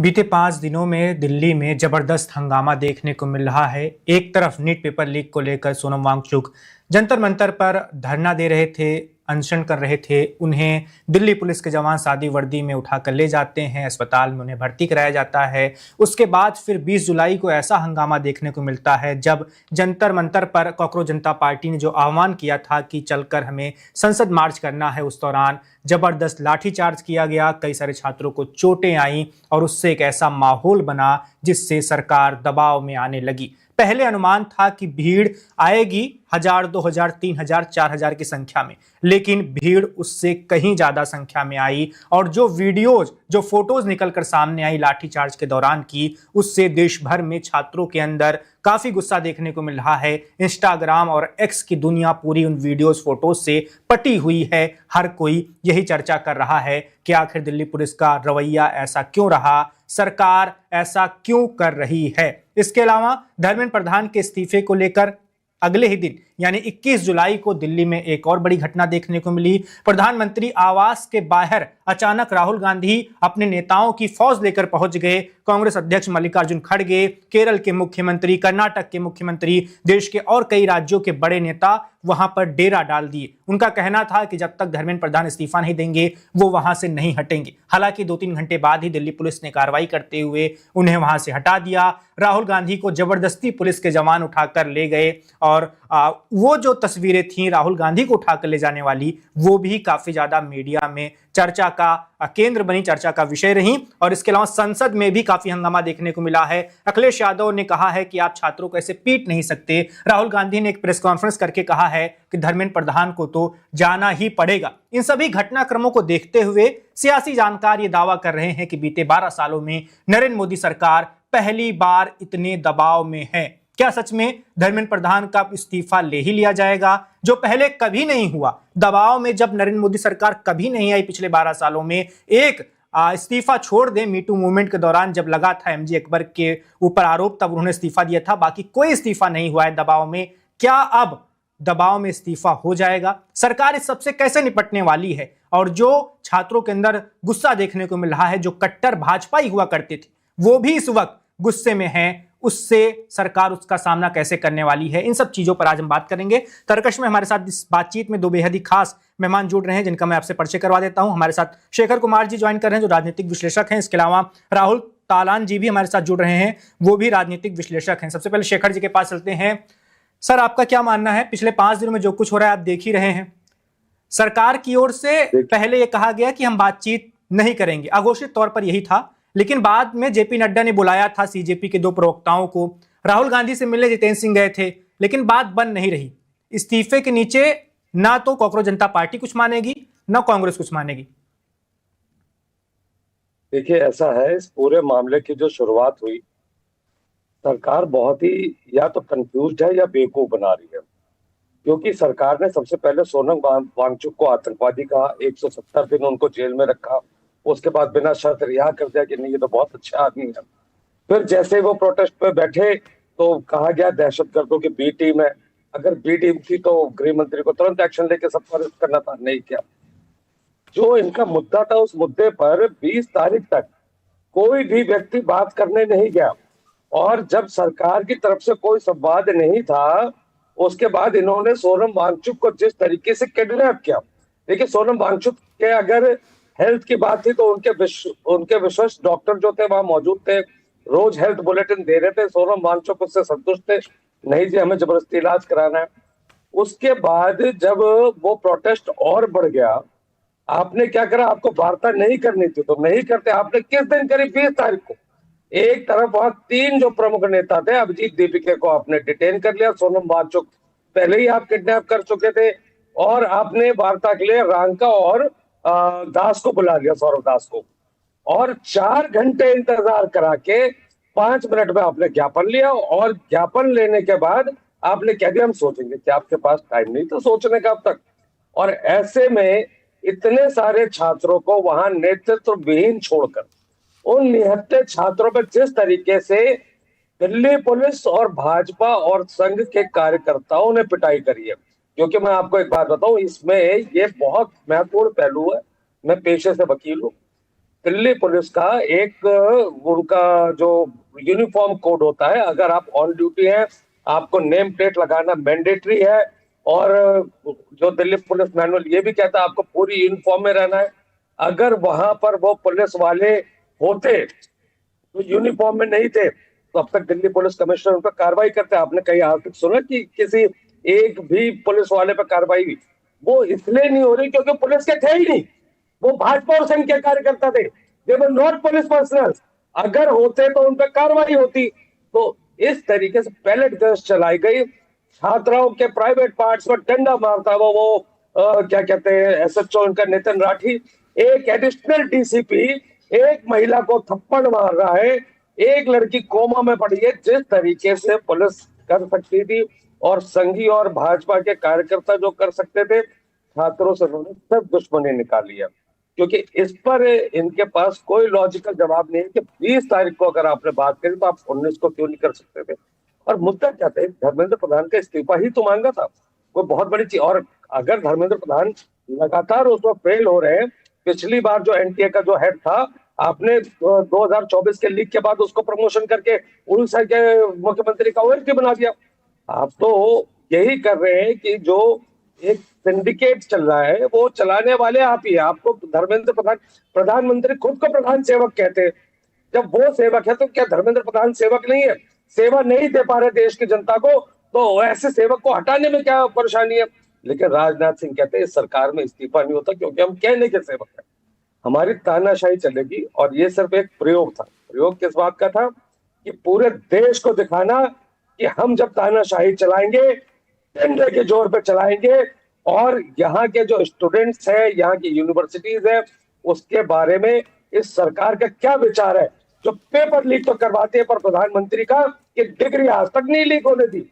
बीते 5 दिनों में दिल्ली में जबरदस्त हंगामा देखने को मिल रहा है। एक तरफ नीट पेपर लीक को लेकर सोनम वांगचुक जंतर मंतर पर धरना दे रहे थे, अनशन कर रहे थे। उन्हें दिल्ली पुलिस के जवान सादी वर्दी में उठाकर ले जाते हैं, अस्पताल में उन्हें भर्ती कराया जाता है। उसके बाद फिर 20 जुलाई को ऐसा हंगामा देखने को मिलता है जब जंतर मंतर पर कॉकरोच जनता पार्टी ने जो आह्वान किया था कि चलकर हमें संसद मार्च करना है, उस दौरान जबरदस्त लाठीचार्ज किया गया, कई सारे छात्रों को चोटें आई और उससे एक ऐसा माहौल बना जिससे सरकार दबाव में आने लगी। पहले अनुमान था कि भीड़ आएगी 1000, 2000, 3000, 4000 की संख्या में, लेकिन भीड़ उससे कहीं ज्यादा संख्या में आई और जो वीडियोज, जो फोटोज निकलकर सामने आई लाठीचार्ज के दौरान की, उससे देश भर में छात्रों के अंदर काफी गुस्सा देखने को मिल रहा है। इंस्टाग्राम और एक्स की दुनिया पूरी उन वीडियोज, फोटोज से पटी हुई है। हर कोई यही चर्चा कर रहा है कि आखिर दिल्ली पुलिस का रवैया ऐसा क्यों रहा, सरकार ऐसा क्यों कर रही है। इसके अलावा धर्मेंद्र प्रधान के इस्तीफे को लेकर अगले ही दिन यानी 21 जुलाई को दिल्ली में एक और बड़ी घटना देखने को मिली। प्रधानमंत्री आवास के बाहर अचानक राहुल गांधी अपने नेताओं की फौज लेकर पहुंच गए। कांग्रेस अध्यक्ष मल्लिकार्जुन खड़गे, केरल के मुख्यमंत्री, कर्नाटक के मुख्यमंत्री, देश के और कई राज्यों के बड़े नेता वहां पर डेरा डाल दिए। उनका कहना था कि जब तक धर्मेंद्र प्रधान इस्तीफा नहीं देंगे वो वहां से नहीं हटेंगे। हालांकि 2-3 घंटे बाद ही दिल्ली पुलिस ने कार्रवाई करते हुए उन्हें वहां से हटा दिया। राहुल गांधी को जबरदस्ती पुलिस के जवान उठाकर ले गए और वो जो तस्वीरें थी राहुल गांधी को उठाकर ले जाने वाली, वो भी काफी ज्यादा मीडिया में चर्चा का केंद्र बनी, चर्चा का विषय रही। और इसके अलावा संसद में भी काफी हंगामा देखने को मिला है। अखिलेश यादव ने कहा है कि आप छात्रों को ऐसे पीट नहीं सकते। राहुल गांधी ने एक प्रेस कॉन्फ्रेंस करके कहा है कि धर्मेंद्र प्रधान को तो जाना ही पड़ेगा। इन सभी घटनाक्रमों को देखते हुए सियासी जानकार ये दावा कर रहे हैं कि बीते 12 सालों में नरेंद्र मोदी सरकार पहली बार इतने दबाव में है। क्या सच में धर्मेंद्र प्रधान का इस्तीफा ले ही लिया जाएगा, जो पहले कभी नहीं हुआ? दबाव में जब नरेंद्र मोदी सरकार कभी नहीं आई पिछले 12 सालों में। एक इस्तीफा छोड़ दें, मीटू मूवमेंट के दौरान जब लगा था एमजे अकबर के ऊपर आरोप, तब उन्होंने इस्तीफा दिया था, बाकी कोई इस्तीफा नहीं हुआ है दबाव में। क्या अब दबाव में इस्तीफा हो जाएगा? सरकार इस सबसे कैसे निपटने वाली है? और जो छात्रों के अंदर गुस्सा देखने को मिल रहा है, जो कट्टर भाजपाई हुआ करते थे वो भी इस वक्त गुस्से में हैं, उससे सरकार उसका सामना कैसे करने वाली है, इन सब चीजों पर आज हम बात करेंगे। तर्कश में हमारे साथ इस बातचीत में दो बेहद ही खास मेहमान जुड़ रहे हैं जिनका मैं आपसे परिचय करवा देता हूं। हमारे साथ शेखर कुमार जी ज्वाइन कर रहे हैं, जो राजनीतिक विश्लेषक हैं। इसके अलावा राहुल तालान जी भी हमारे साथ जुड़ रहे हैं, वो भी राजनीतिक विश्लेषक हैं। सबसे पहले शेखर जी के पास चलते हैं। सर, आपका क्या मानना है, पिछले 5 दिनों में जो कुछ हो रहा है आप देख ही रहे हैं। सरकार की ओर से पहले यह कहा गया कि हम बातचीत नहीं करेंगे, अघोषित तौर पर यही था, लेकिन बाद में जेपी नड्डा ने बुलाया था सीजेपी के 2 प्रवक्ताओं को। राहुल गांधी से मिलने जितेंद्र सिंह गए थे, लेकिन बात बन नहीं रही। इस्तीफे के नीचे ना तो कॉकरोच जनता पार्टी कुछ मानेगी, ना कांग्रेस कुछ मानेगी। देखिए, ऐसा है, इस पूरे मामले की जो शुरुआत हुई, सरकार बहुत ही या तो कंफ्यूज्ड है या बेवकूफ बना रही है। क्योंकि सरकार ने सबसे पहले सोनम वांगचुक को आतंकवादी कहा, 170 दिन उनको जेल में रखा, उसके बाद बिना शर्त रिहा कर दिया कि नहीं ये तो बहुत अच्छे आदमी है। फिर जैसे वो प्रोटेस्ट पे बैठे तो कहा गया दहशतगर्दों की बी टीम है। अगर बी टीम थी तो गृह मंत्री को तुरंत एक्शन लेके सबको अरेस्ट करना था, नहीं किया। जो इनका मुद्दा था, उस मुद्दे पर 20 तारीख तक कोई भी व्यक्ति बात करने नहीं गया, और जब सरकार की तरफ से कोई संवाद नहीं था, उसके बाद इन्होंने सोनम वांगचुक को जिस तरीके से किडनैप किया। देखिए, सोनम वांगचुक के अगर हेल्थ की बात थी तो उनके विश्वस्त डॉक्टर जो थे वहां मौजूद थे, रोज हेल्थ बुलेटिन दे रहे थे। सोनम वांगचुक उससे संतुष्ट थे, नहीं जी हमें जबरदस्ती इलाज कराना है। उसके बाद जब वो प्रोटेस्ट और बढ़ गया, आपने क्या करा, आपको वार्ता नहीं करनी थी तो नहीं करते। आपने किस दिन करी? 20 तारीख को। एक तरफ वहां 3 जो प्रमुख नेता थे, अभिजीत दीपिके को आपने डिटेन कर लिया, सोनम वांगचुक पहले ही आप किडनैप कर चुके थे, और आपने वार्ता के लिए रांका और दास को बुला लिया, सौरव दास को, और 4 घंटे इंतजार करा के 5 मिनट में आपने ज्ञापन लिया। और ज्ञापन लेने के बाद आपने कह दिया हम सोचेंगे। कि आपके पास टाइम नहीं तो सोचने का अब तक? और ऐसे में इतने सारे छात्रों को वहां नेतृत्व विहीन छोड़कर उन निहत्थे छात्रों पर जिस तरीके से दिल्ली पुलिस और भाजपा और संघ के कार्यकर्ताओं ने पिटाई करी है, क्योंकि मैं आपको एक बात बताऊं, इसमें ये बहुत महत्वपूर्ण पहलू है। मैं पेशे से वकील हूं। दिल्ली पुलिस का एक उनका जो यूनिफॉर्म कोड होता है, अगर आप ऑन ड्यूटी हैं आपको नेम प्लेट लगाना मैंडेटरी है। और जो दिल्ली पुलिस मैनुअल ये भी कहता है आपको पूरी यूनिफॉर्म में रहना है। अगर वहां पर वो पुलिस वाले होते तो यूनिफॉर्म में नहीं थे तो अब तक दिल्ली पुलिस कमिश्नर उन पर कार्रवाई करते। आपने कहीं आज तक सुना कि किसी एक भी पुलिस वाले पर कार्रवाई हुई? वो इसलिए नहीं हो रही क्योंकि पुलिस के थे ही नहीं, वो भाजपा और संघ के कार्यकर्ता थे। दे वर नॉट पुलिस पर्सनल। अगर होते तो उन पर कार्रवाई होती। तो इस तरीके से पैलेट गश्त चलाई गई, छात्राओं के प्राइवेट पार्ट्स पर डंडा मारता वो क्या कहते हैं एसएचओ उनका नितिन राठी, एक एडिशनल डीसीपी एक महिला को थप्पड़ मार रहा है, एक लड़की कोमा में पड़ी है। जिस तरीके से पुलिस कर सकती थी और संघी और भाजपा के कार्यकर्ता जो कर सकते थे, छात्रों से उन्होंने सब दुश्मनी निकाली है। क्योंकि इस पर इनके पास कोई लॉजिकल जवाब नहीं है कि 20 तारीख को अगर आपने बात करी तो आप 19 को क्यों नहीं कर सकते थे। और मुद्दा क्या था, धर्मेंद्र प्रधान का इस्तीफा ही तो मांगा था, कोई बहुत बड़ी चीज। और अगर धर्मेंद्र प्रधान लगातार उसमें फेल हो रहे हैं, पिछली बार जो एनटीए का जो हेड था आपने 2024 के लीग के बाद उसको प्रमोशन करके उड़ीसा के मुख्यमंत्री का ओएसडी बना दिया। आप तो यही कर रहे हैं कि जो एक सिंडिकेट चल रहा है वो चलाने वाले आप ही हैं। आपको धर्मेंद्र प्रधान, प्रधानमंत्री खुद को प्रधान सेवक कहते हैं। जब वो सेवक है तो क्या धर्मेंद्र प्रधान सेवक नहीं है? सेवा नहीं दे पा रहे देश की जनता को तो ऐसे सेवक को हटाने में क्या परेशानी है? लेकिन राजनाथ सिंह कहते हैं इस सरकार में इस्तीफा नहीं होता क्योंकि हम कहने के सेवक हैं, हमारी तानाशाही चलेगी। और ये सिर्फ एक प्रयोग था। प्रयोग किस बात का था? कि पूरे देश को दिखाना कि हम जब तानाशाही चलाएंगे डंडे के जोर पे चलाएंगे। और यहाँ के जो स्टूडेंट्स हैं, यहाँ की यूनिवर्सिटीज है, उसके बारे में इस सरकार का क्या विचार है। जो पेपर लीक तो करवाते हैं पर प्रधानमंत्री का कि डिग्री आज तक नहीं लीक होने दी।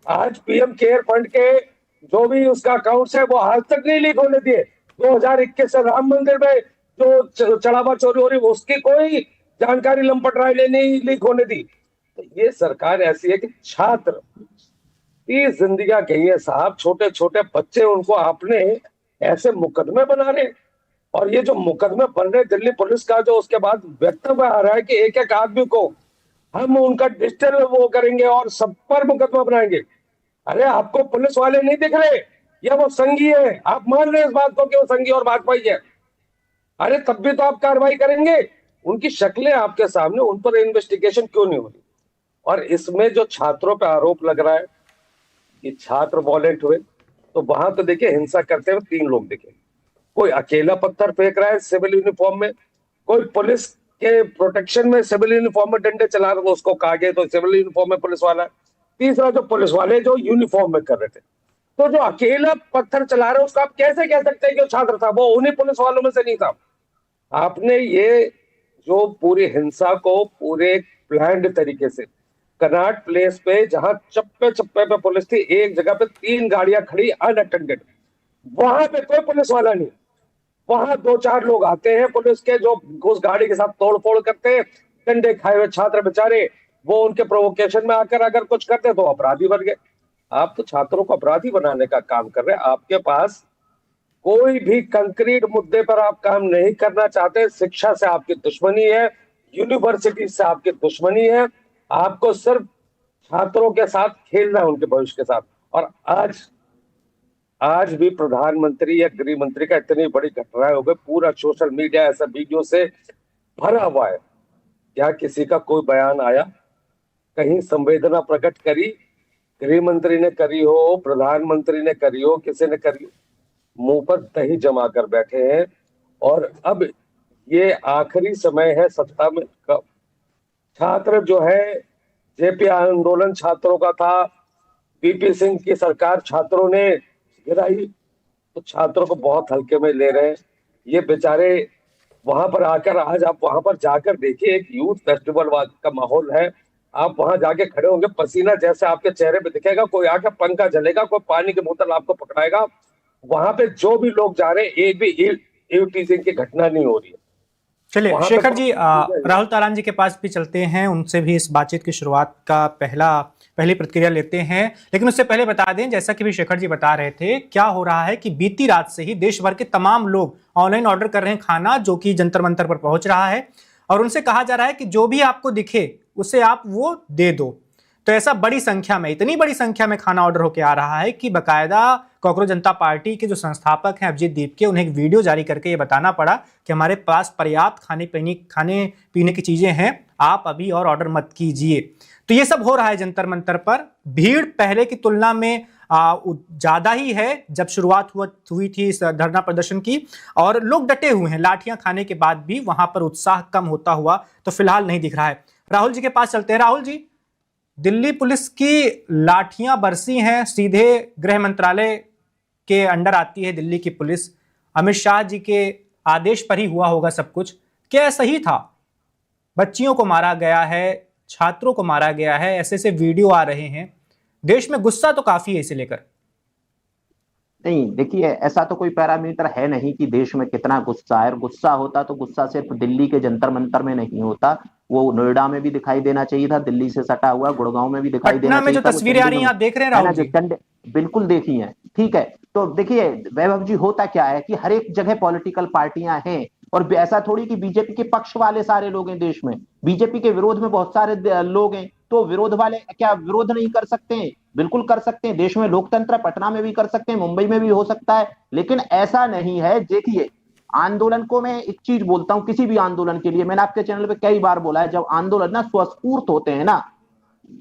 आज पीएम केयर फंड के जो भी उसका अकाउंट्स है वो आज तक नहीं लीक होने दिए। 2021 से राम मंदिर में जो चढ़ावा चोरी हो रही उसकी कोई जानकारी लंपट राय ने नहीं लीक होने दी। तो ये सरकार ऐसी है कि छात्र 30 जिंदगियां गई है साहब, छोटे छोटे बच्चे, उनको आपने ऐसे मुकदमे बना रहे। और ये जो मुकदमे बन रहे दिल्ली पुलिस का, जो उसके बाद वक्तव्य आ रहा है कि एक एक आदमी को हम उनका डिजिटल वो करेंगे और सब पर मुकदमा बनाएंगे। अरे आपको पुलिस वाले नहीं दिख रहे या वो संघी है? आप मान रहे हैं इस बात को कि वो संघी और भाजपाई है? अरे तब भी तो आप कार्रवाई करेंगे। उनकी शक्लें आपके सामने, उन पर इन्वेस्टिगेशन क्यों नहीं हो रही? और इसमें जो छात्रों पर आरोप लग रहा है कि छात्र वॉलेंट हुए, तो वहां तो देखिए हिंसा करते हुए 3 लोग दिखे। कोई अकेला पत्थर फेंक रहा है सिविल यूनिफॉर्म में, कोई पुलिस के प्रोटेक्शन में सिविल यूनिफॉर्म में डंडे चला रहा था, उसको कहा गया तो सिविल यूनिफॉर्म में पुलिस वाला है। तीसरा जो पुलिस वाले जो यूनिफॉर्म में कर रहे थे। तो जो अकेला पत्थर चला रहा है उसको आप कैसे कह सकते हैं कि वो छात्र था? वो उन्हीं पुलिस वालों में से नहीं था। आपने ये जो पूरी हिंसा को पूरे प्लान्ड तरीके से कनाट प्लेस पे, जहां चप्पे चप्पे पे पुलिस थी, एक जगह पे 3 गाड़ियां खड़ी अनअटेंडेड, वहां पे कोई पुलिस वाला नहीं। वहां 2-4 लोग आते हैं पुलिस के जो उस गाड़ी के साथ तोड़फोड़ करते हैं। डंडे खाए हुए छात्र बेचारे वो उनके प्रोवोकेशन में आकर अगर कुछ करते तो अपराधी बन गए। आप तो छात्रों को अपराधी बनाने का काम कर रहे हैं। आपके पास कोई भी कंक्रीट मुद्दे पर आप काम नहीं करना चाहते। शिक्षा से आपकी दुश्मनी है, यूनिवर्सिटी से आपकी दुश्मनी है। आपको सिर्फ छात्रों के साथ खेलना है, उनके भविष्य के साथ। और आज भी प्रधानमंत्री या गृह मंत्री का इतनी बड़ी घटनाएं हो गई, पूरा सोशल मीडिया ऐसा वीडियो से भरा हुआ है। क्या किसी का कोई बयान आया? कहीं संवेदना प्रकट करी? गृह मंत्री ने करी हो, प्रधानमंत्री ने करी हो, किसी ने करी हो? मुंह पर दही जमा कर बैठे हैं। और अब ये आखिरी समय है सत्ता में का। छात्र जो है, जेपी आंदोलन छात्रों का था, वीपी सिंह की सरकार छात्रों ने गिराई, तो छात्रों को बहुत हल्के में ले रहे हैं ये बेचारे। वहां पर आकर, आज आप वहां पर जाकर देखिए, एक यूथ फेस्टिवल का माहौल है। आप वहां जाके खड़े होंगे, पसीना जैसे आपके चेहरे पे दिखेगा, कोई आके पंखा जलेगा, कोई पानी की बोतल आपको पकड़ाएगा। वहां पे जो भी लोग जा रहे हैं, एक भी ईव टीजिंग की घटना नहीं हो रही है। चलिए वहां शेखर तक जी, राहुल तालान जी के पास भी चलते हैं, उनसे भी इस बातचीत की शुरुआत का पहली प्रतिक्रिया लेते हैं। लेकिन उससे पहले बता दें, जैसा कि भी शेखर जी बता रहे थे, क्या हो रहा है कि बीती रात से ही देश भर के तमाम लोग ऑनलाइन ऑर्डर कर रहे हैं खाना, जो कि जंतर मंतर पर पहुंच रहा है, और उनसे कहा जा रहा है कि जो भी आपको दिखे उसे आप वो दे दो। तो ऐसा बड़ी संख्या में, इतनी बड़ी संख्या में खाना ऑर्डर होकर आ रहा है कि बकायदा कॉकरोच जनता पार्टी के जो संस्थापक हैं अभिजीत दीप के, उन्हें एक वीडियो जारी करके ये बताना पड़ा कि हमारे पास पर्याप्त खाने पीने की चीजें हैं, आप अभी और ऑर्डर मत कीजिए। तो ये सब हो रहा है जंतर मंतर पर। भीड़ पहले की तुलना में ज्यादा ही है जब शुरुआत हुई थी इस धरना प्रदर्शन की, और लोग डटे हुए हैं। लाठियां खाने के बाद भी वहां पर उत्साह कम होता हुआ तो फिलहाल नहीं दिख रहा है। राहुल जी के पास चलते हैं। राहुल जी, दिल्ली पुलिस की लाठियां बरसी हैं, सीधे गृह मंत्रालय के अंडर आती है दिल्ली की पुलिस। अमित शाह जी के आदेश पर ही हुआ होगा सब कुछ। क्या सही था? बच्चियों को मारा गया है, छात्रों को मारा गया है, ऐसे ऐसे वीडियो आ रहे हैं। देश में गुस्सा तो काफी है इसे लेकर। नहीं, देखिए, ऐसा तो कोई पैरामीटर है नहीं कि देश में कितना गुस्सा है। गुस्सा होता तो गुस्सा सिर्फ दिल्ली के जंतर मंतर में नहीं होता, वो नोएडा में भी दिखाई देना चाहिए था, दिल्ली से सटा हुआ गुड़गांव में भी दिखाई पटना देना में जो चाहिए था, तस्वीरें आ रही हैं आप देख रहे हैं है ना, राहुल जो जी? बिल्कुल देखी है। ठीक है, तो देखिए वैभव जी, होता क्या है कि हर एक जगह पॉलिटिकल पार्टियां हैं, और ऐसा थोड़ी कि बीजेपी के पक्ष वाले सारे लोग हैं देश में। बीजेपी के विरोध में बहुत सारे लोग हैं, तो विरोध वाले क्या विरोध नहीं कर सकते हैं? बिल्कुल कर सकते हैं। देश में लोकतंत्र, पटना में भी कर सकते हैं, मुंबई में भी हो सकता है। लेकिन ऐसा नहीं है। देखिए, आंदोलन को मैं एक चीज बोलता हूं, किसी भी आंदोलन के लिए, मैंने आपके चैनल पे कई बार बोला है, जब आंदोलन ना स्वस्फूर्त होते हैं ना,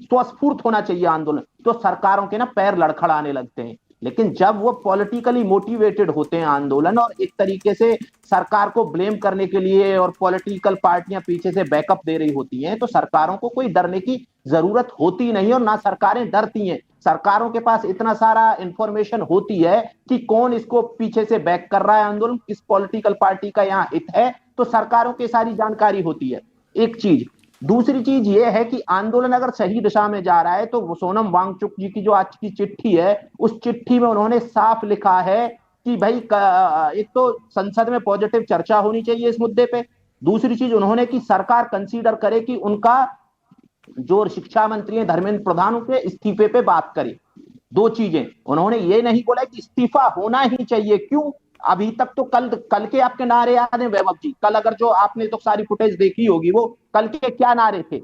स्वस्फूर्त होना चाहिए आंदोलन, तो सरकारों के ना पैर लड़खड़ाने लगते हैं। लेकिन जब वो पॉलिटिकली मोटिवेटेड होते हैं आंदोलन, और एक तरीके से सरकार को ब्लेम करने के लिए और पॉलिटिकल पार्टियां पीछे से बैकअप दे रही होती हैं, तो सरकारों को कोई डरने की जरूरत होती नहीं, और ना सरकारें डरती हैं। सरकारों के पास इतना सारा इंफॉर्मेशन होती है कि कौन इसको पीछे से बैक कर रहा है आंदोलन, किस पॉलिटिकल पार्टी का यहाँ हित है, तो सरकारों की सारी जानकारी होती है। एक चीज। दूसरी चीज ये है कि आंदोलन अगर सही दिशा में जा रहा है, तो सोनम वांगचुक जी की जो आज की चिट्ठी है, उस चिट्ठी में उन्होंने साफ लिखा है कि भाई एक तो संसद में पॉजिटिव चर्चा होनी चाहिए इस मुद्दे पे। दूसरी चीज उन्होंने कि सरकार कंसीडर करे कि उनका जो शिक्षा मंत्री है धर्मेंद्र प्रधान, के इस्तीफे पे बात करे। दो चीजें। उन्होंने ये नहीं बोला कि इस्तीफा होना ही चाहिए। क्यों? अभी तक तो कल के आपके नारे याद हैं वैभव जी? कल अगर जो आपने तो सारी फुटेज देखी होगी, वो कल के क्या नारे थे?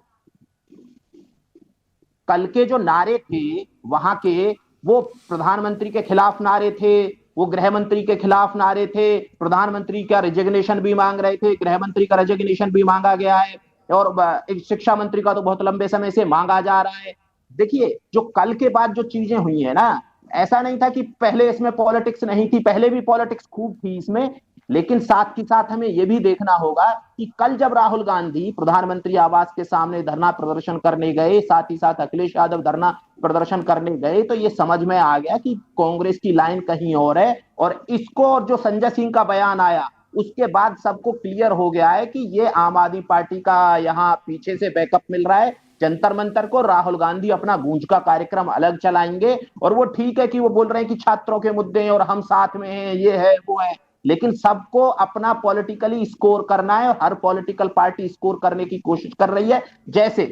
कल के जो नारे थे वहां के, वो प्रधानमंत्री के खिलाफ नारे थे, वो गृह मंत्री के खिलाफ नारे थे। प्रधानमंत्री का रिजिग्नेशन भी मांग रहे थे, गृह मंत्री का रिजिग्नेशन भी मांगा गया है, और शिक्षा मंत्री का तो बहुत लंबे समय से मांगा जा रहा है। देखिए, जो कल के बाद जो चीजें हुई है ना, ऐसा नहीं था कि पहले इसमें पॉलिटिक्स नहीं थी, पहले भी पॉलिटिक्स खूब थी इसमें। लेकिन साथ ही साथ हमें यह भी देखना होगा कि कल जब राहुल गांधी प्रधानमंत्री आवास के सामने धरना प्रदर्शन करने गए, साथ ही साथ अखिलेश यादव धरना प्रदर्शन करने गए, तो ये समझ में आ गया कि कांग्रेस की लाइन कहीं और है। और इसको, और जो संजय सिंह का बयान आया, उसके बाद सबको क्लियर हो गया है कि ये आम आदमी पार्टी का यहाँ पीछे से बैकअप मिल रहा है। जंतर मंतर को राहुल गांधी अपना गूंज का कार्यक्रम अलग चलाएंगे, और वो ठीक है कि वो बोल रहे हैं कि छात्रों के मुद्दे हैं और हम साथ में हैं, ये है वो है, लेकिन सबको अपना पॉलिटिकली स्कोर करना है, और हर पॉलिटिकल पार्टी स्कोर करने की कोशिश कर रही है। जैसे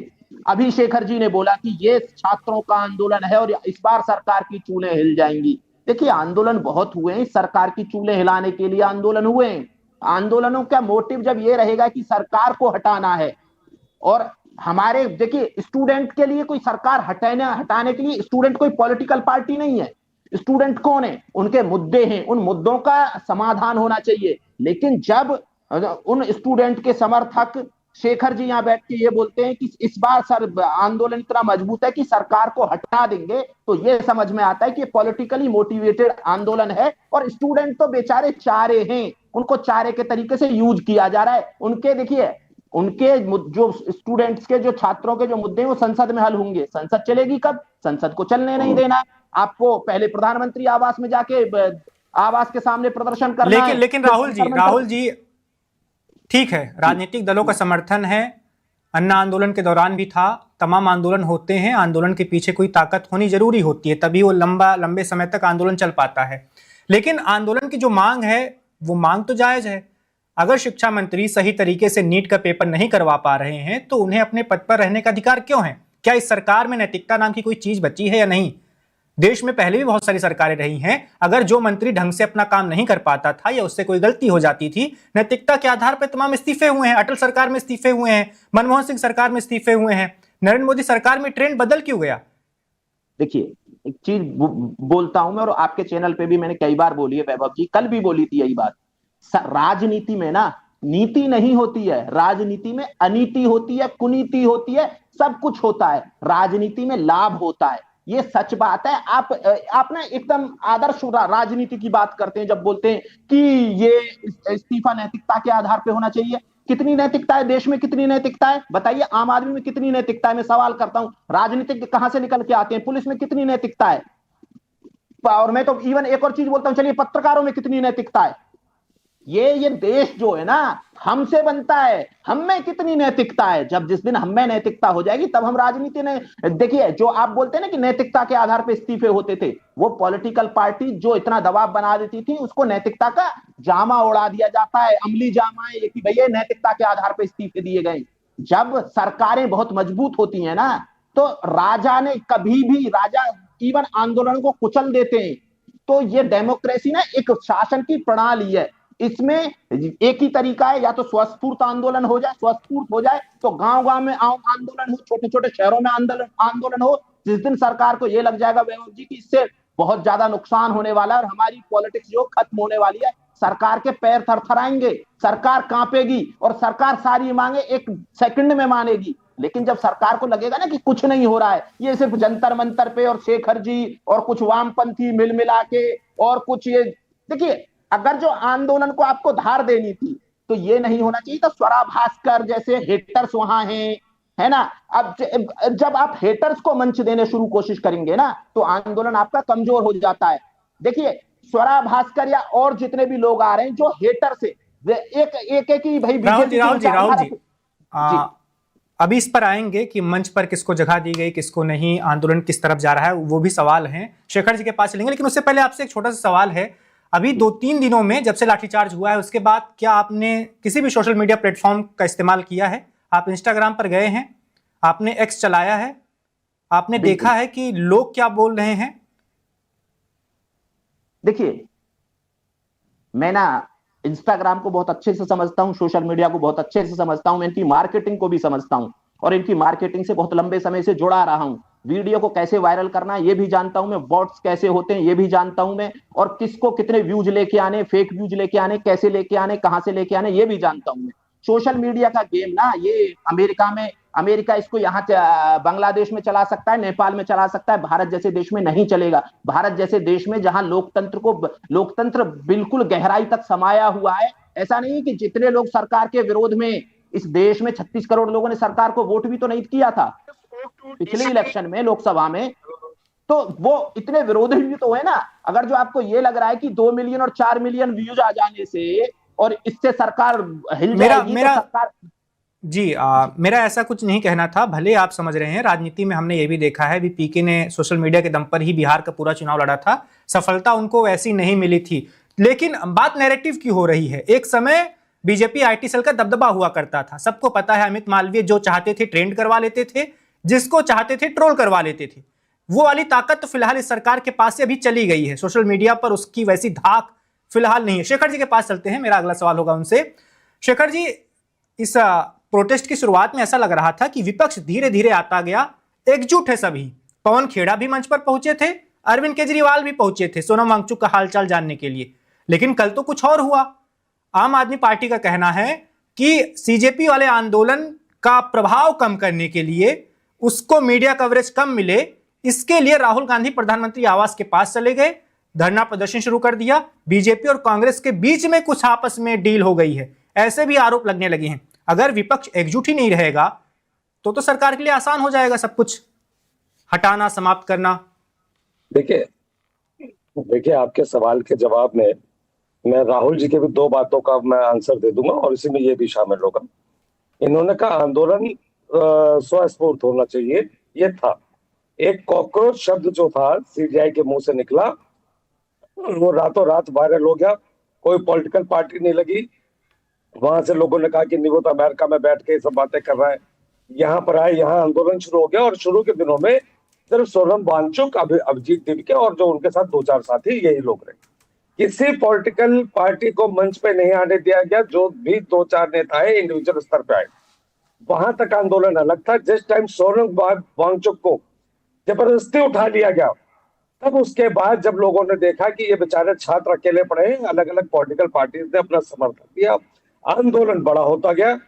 अभी शेखर जी ने बोला कि ये छात्रों का आंदोलन है और इस बार सरकार की चूलें हिल जाएंगी। देखिए, आंदोलन बहुत हुए हैं, सरकार की चूलें हिलाने के लिए आंदोलन हुए हैं। आंदोलनों का मोटिव जब ये रहेगा कि सरकार को हटाना है, और हमारे देखिए, स्टूडेंट के लिए कोई सरकार हटाने के लिए स्टूडेंट कोई पॉलिटिकल पार्टी नहीं है। स्टूडेंट कौन है? उनके मुद्दे हैं, उन मुद्दों का समाधान होना चाहिए। लेकिन जब उन स्टूडेंट के समर्थक शेखर जी यहां बैठ के ये बोलते हैं कि इस बार सर आंदोलन इतना मजबूत है कि सरकार को हटा देंगे, तो ये समझ में आता है कि पॉलिटिकली मोटिवेटेड आंदोलन है। और स्टूडेंट तो बेचारे चारे हैं, उनको चारे के तरीके से यूज किया जा रहा है। उनके देखिए, उनके जो स्टूडेंट्स के, जो छात्रों के जो मुद्दे हैं, वो संसद में हल होंगे। संसद चलेगी कब? संसद को चलने नहीं देना। आपको पहले प्रधानमंत्री आवास में जाके आवास के सामने प्रदर्शन करना है। लेकिन राहुल जी, ठीक है, राजनीतिक दलों का समर्थन है, अन्ना आंदोलन के दौरान भी था, तमाम आंदोलन होते हैं, आंदोलन के पीछे कोई ताकत होनी जरूरी होती है, तभी वो लंबे समय तक आंदोलन चल पाता है। लेकिन आंदोलन की जो मांग है, वो मांग तो जायज है। अगर शिक्षा मंत्री सही तरीके से नीट का पेपर नहीं करवा पा रहे हैं तो उन्हें अपने पद पर रहने का अधिकार क्यों है? क्या इस सरकार में नैतिकता नाम की कोई चीज बची है या नहीं? देश में पहले भी बहुत सारी सरकारें रही हैं, अगर जो मंत्री ढंग से अपना काम नहीं कर पाता था या उससे कोई गलती हो जाती थी, नैतिकता के आधार पर तमाम इस्तीफे हुए हैं। अटल सरकार में इस्तीफे हुए हैं, मनमोहन सिंह सरकार में इस्तीफे हुए हैं, नरेंद्र मोदी सरकार में ट्रेंड बदल क्यों गया? देखिए, एक चीज बोलता हूं मैं, और आपके चैनल पे भी मैंने कई बार बोली है वैभव जी, कल भी बोली थी यही बात। राजनीति में ना नीति नहीं होती है, राजनीति में अनीति होती है, कुनीति होती है, सब कुछ होता है। राजनीति में लाभ होता है, ये सच बात है। आप ना एकदम आदर्श राजनीति की बात करते हैं जब बोलते हैं कि ये इस्तीफा नैतिकता के आधार पर होना चाहिए। कितनी नैतिकता है देश में? कितनी नैतिकता है बताइए? आम आदमी में कितनी नैतिकता है? मैं सवाल करता हूं। राजनीतिक कहां से निकल के आते हैं? पुलिस में कितनी नैतिकता है? और मैं तो इवन एक और चीज बोलता हूं, चलिए पत्रकारों में कितनी नैतिकता है? ये देश जो है ना हमसे बनता है, हम में कितनी नैतिकता है? जब जिस दिन हम में नैतिकता हो जाएगी तब हम राजनीति ने। देखिए, जो आप बोलते हैं ना कि नैतिकता के आधार पर इस्तीफे होते थे, वो पॉलिटिकल पार्टी जो इतना दबाव बना देती थी उसको नैतिकता का जामा उड़ा दिया जाता है, अमली जामा है कि भैया नैतिकता के आधार पर इस्तीफे दिए गए। जब सरकारें बहुत मजबूत होती है ना तो राजा ने कभी भी, राजा इवन आंदोलन को कुचल देते हैं। तो ये डेमोक्रेसी ना एक शासन की प्रणाली है, इसमें एक ही तरीका है, या तो स्वस्फूर्त आंदोलन हो जाए, स्वस्फूर्त हो जाए तो गांव गांव में आंदोलन हो, छोटे छोटे शहरों में आंदोलन हो। जिस दिन सरकार को यह लग जाएगा वैभव जी कि इससे बहुत ज्यादा नुकसान होने वाला है और हमारी पॉलिटिक्स जो खत्म होने वाली है, सरकार के पैर थरथराएंगे, सरकार कांपेगी और सरकार सारी मांगे एक सेकंड में मानेगी। लेकिन जब सरकार को लगेगा ना कि कुछ नहीं हो रहा है, ये सिर्फ जंतर मंतर पे और शेखर जी और कुछ वामपंथी मिल मिला के और कुछ ये, देखिए अगर जो आंदोलन को आपको धार देनी थी तो ये नहीं होना चाहिए। तो स्वरा भास्कर जैसे हेटर्स वहां हैं, है ना। अब जब आप हेटर्स को मंच देने शुरू कोशिश करेंगे ना तो आंदोलन आपका कमजोर हो जाता है। देखिए, स्वरा भास्कर या और जितने भी लोग आ रहे हैं जो हेटर से एक ही भाई राहुल जी, अभी इस पर आएंगे कि मंच पर किसको जगह दी गई, किसको नहीं, आंदोलन किस तरफ जा रहा है, वो भी सवाल हैं, शेखर जी के पास चलेंगे। लेकिन उससे पहले आपसे एक छोटा सा सवाल है, अभी 2-3 दिनों में जब से लाठीचार्ज हुआ है उसके बाद क्या आपने किसी भी सोशल मीडिया प्लेटफॉर्म का इस्तेमाल किया है? आप इंस्टाग्राम पर गए हैं, आपने एक्स चलाया है, आपने देखा है कि लोग क्या बोल रहे हैं? देखिए, मैं ना इंस्टाग्राम को बहुत अच्छे से समझता हूं, सोशल मीडिया को बहुत अच्छे से समझता हूं, मैं इनकी मार्केटिंग को भी समझता हूं और इनकी मार्केटिंग से बहुत लंबे समय से जुड़ा रहा हूं। वीडियो को कैसे वायरल करना है ये भी जानता हूं मैं, बॉट्स कैसे होते हैं ये भी जानता हूं मैं, और किसको कितने व्यूज लेके आने, फेक व्यूज लेके आने, कैसे लेके आने, कहां से लेके आने, ये भी जानता हूं मैं। सोशल मीडिया का गेम ना ये अमेरिका इसको यहाँ बांग्लादेश में चला सकता है, नेपाल में चला सकता है, भारत जैसे देश में नहीं चलेगा। भारत जैसे देश में जहां लोकतंत्र बिल्कुल गहराई तक समाया हुआ है, ऐसा नहीं कि जितने लोग सरकार के विरोध में, इस देश में 36 करोड़ लोगों ने सरकार को वोट भी तो नहीं किया था पिछले इलेक्शन में, लोकसभा में, तो वो इतने विरोधी भी तो है ना। अगर जो आपको ये लग रहा है कि 2 मिलियन और 4 मिलियन व्यूज आ जाने से और इससे सरकार हिल जाएगी, तो सरकार जी मेरा ऐसा कुछ नहीं कहना था, भले आप समझ रहे हैं, राजनीति में हमने ये भी देखा है, भी पीके ने सोशल मीडिया के दम पर ही बिहार का पूरा चुनाव लड़ा था, सफलता उनको ऐसी नहीं मिली थी। लेकिन बात नैरेटिव की हो रही है। एक समय बीजेपी आईटी सेल का दबदबा हुआ करता था, सबको पता है, अमित मालवीय जो चाहते थे ट्रेंड करवा लेते थे, जिसको चाहते थे ट्रोल करवा लेते थे। वो वाली ताकत तो फिलहाल इस सरकार के पास से अभी चली गई है, सोशल मीडिया पर उसकी वैसी धाक फिलहाल नहीं है। शेखर जी के पास चलते हैं, मेरा अगला सवाल होगा उनसे। शेखर जी, इस प्रोटेस्ट की शुरुआत में ऐसा लग रहा था कि विपक्ष धीरे धीरे आता गया, एकजुट है सभी। पवन खेड़ा भी मंच पर पहुंचे थे, अरविंद केजरीवाल भी पहुंचे थे सोनम वांगचुक का हालचाल जानने के लिए। लेकिन कल तो कुछ और हुआ। आम आदमी पार्टी का कहना है कि सीजेपी वाले आंदोलन का प्रभाव कम करने के लिए, उसको मीडिया कवरेज कम मिले, इसके लिए राहुल गांधी प्रधानमंत्री आवास के पास चले गए, धरना प्रदर्शन शुरू कर दिया। बीजेपी और कांग्रेस के बीच में कुछ आपस में डील हो गई है, ऐसे भी आरोप लगने लगे हैं। अगर विपक्ष एकजुट ही नहीं रहेगा तो सरकार के लिए आसान हो जाएगा सब कुछ हटाना, समाप्त करना। देखिए आपके सवाल के जवाब में मैं राहुल जी के भी 2 बातों का मैं आंसर दे दूंगा और इसी में ये भी शामिल होगा। इन्होंने कहा आंदोलन स्वस्फूर्त होना चाहिए, ये था एक कॉकरोच शब्द जो था सीबीआई के मुंह से निकला, वो रातों रात वायरल हो गया। कोई पॉलिटिकल पार्टी नहीं लगी, वहां से लोगों ने कहा कि नहीं वो तो अमेरिका में बैठ के ये सब बातें कर रहा है, यहाँ पर आए, यहाँ आंदोलन शुरू हो गया। और शुरू के दिनों में सिर्फ सोनम वांगचुक, अभिजीत दिपके और जो उनके साथ 2-4 साथी, यही लोग रहे। किसी पॉलिटिकल पार्टी को मंच पे नहीं आने दिया गया। जो भी 2-4 नेता है इंडिविजुअल स्तर पे आए, वहां तक आंदोलन अलग था। जिस टाइम सोनम वांगचुक को जबरदस्ती उठा लिया गया, तब उसके बाद जब लोगों ने देखा कि ये बेचारे छात्र अकेले पड़े हैं, अलग अलग पॉलिटिकल पार्टीज ने अपना समर्थन दिया, आंदोलन बड़ा होता गया।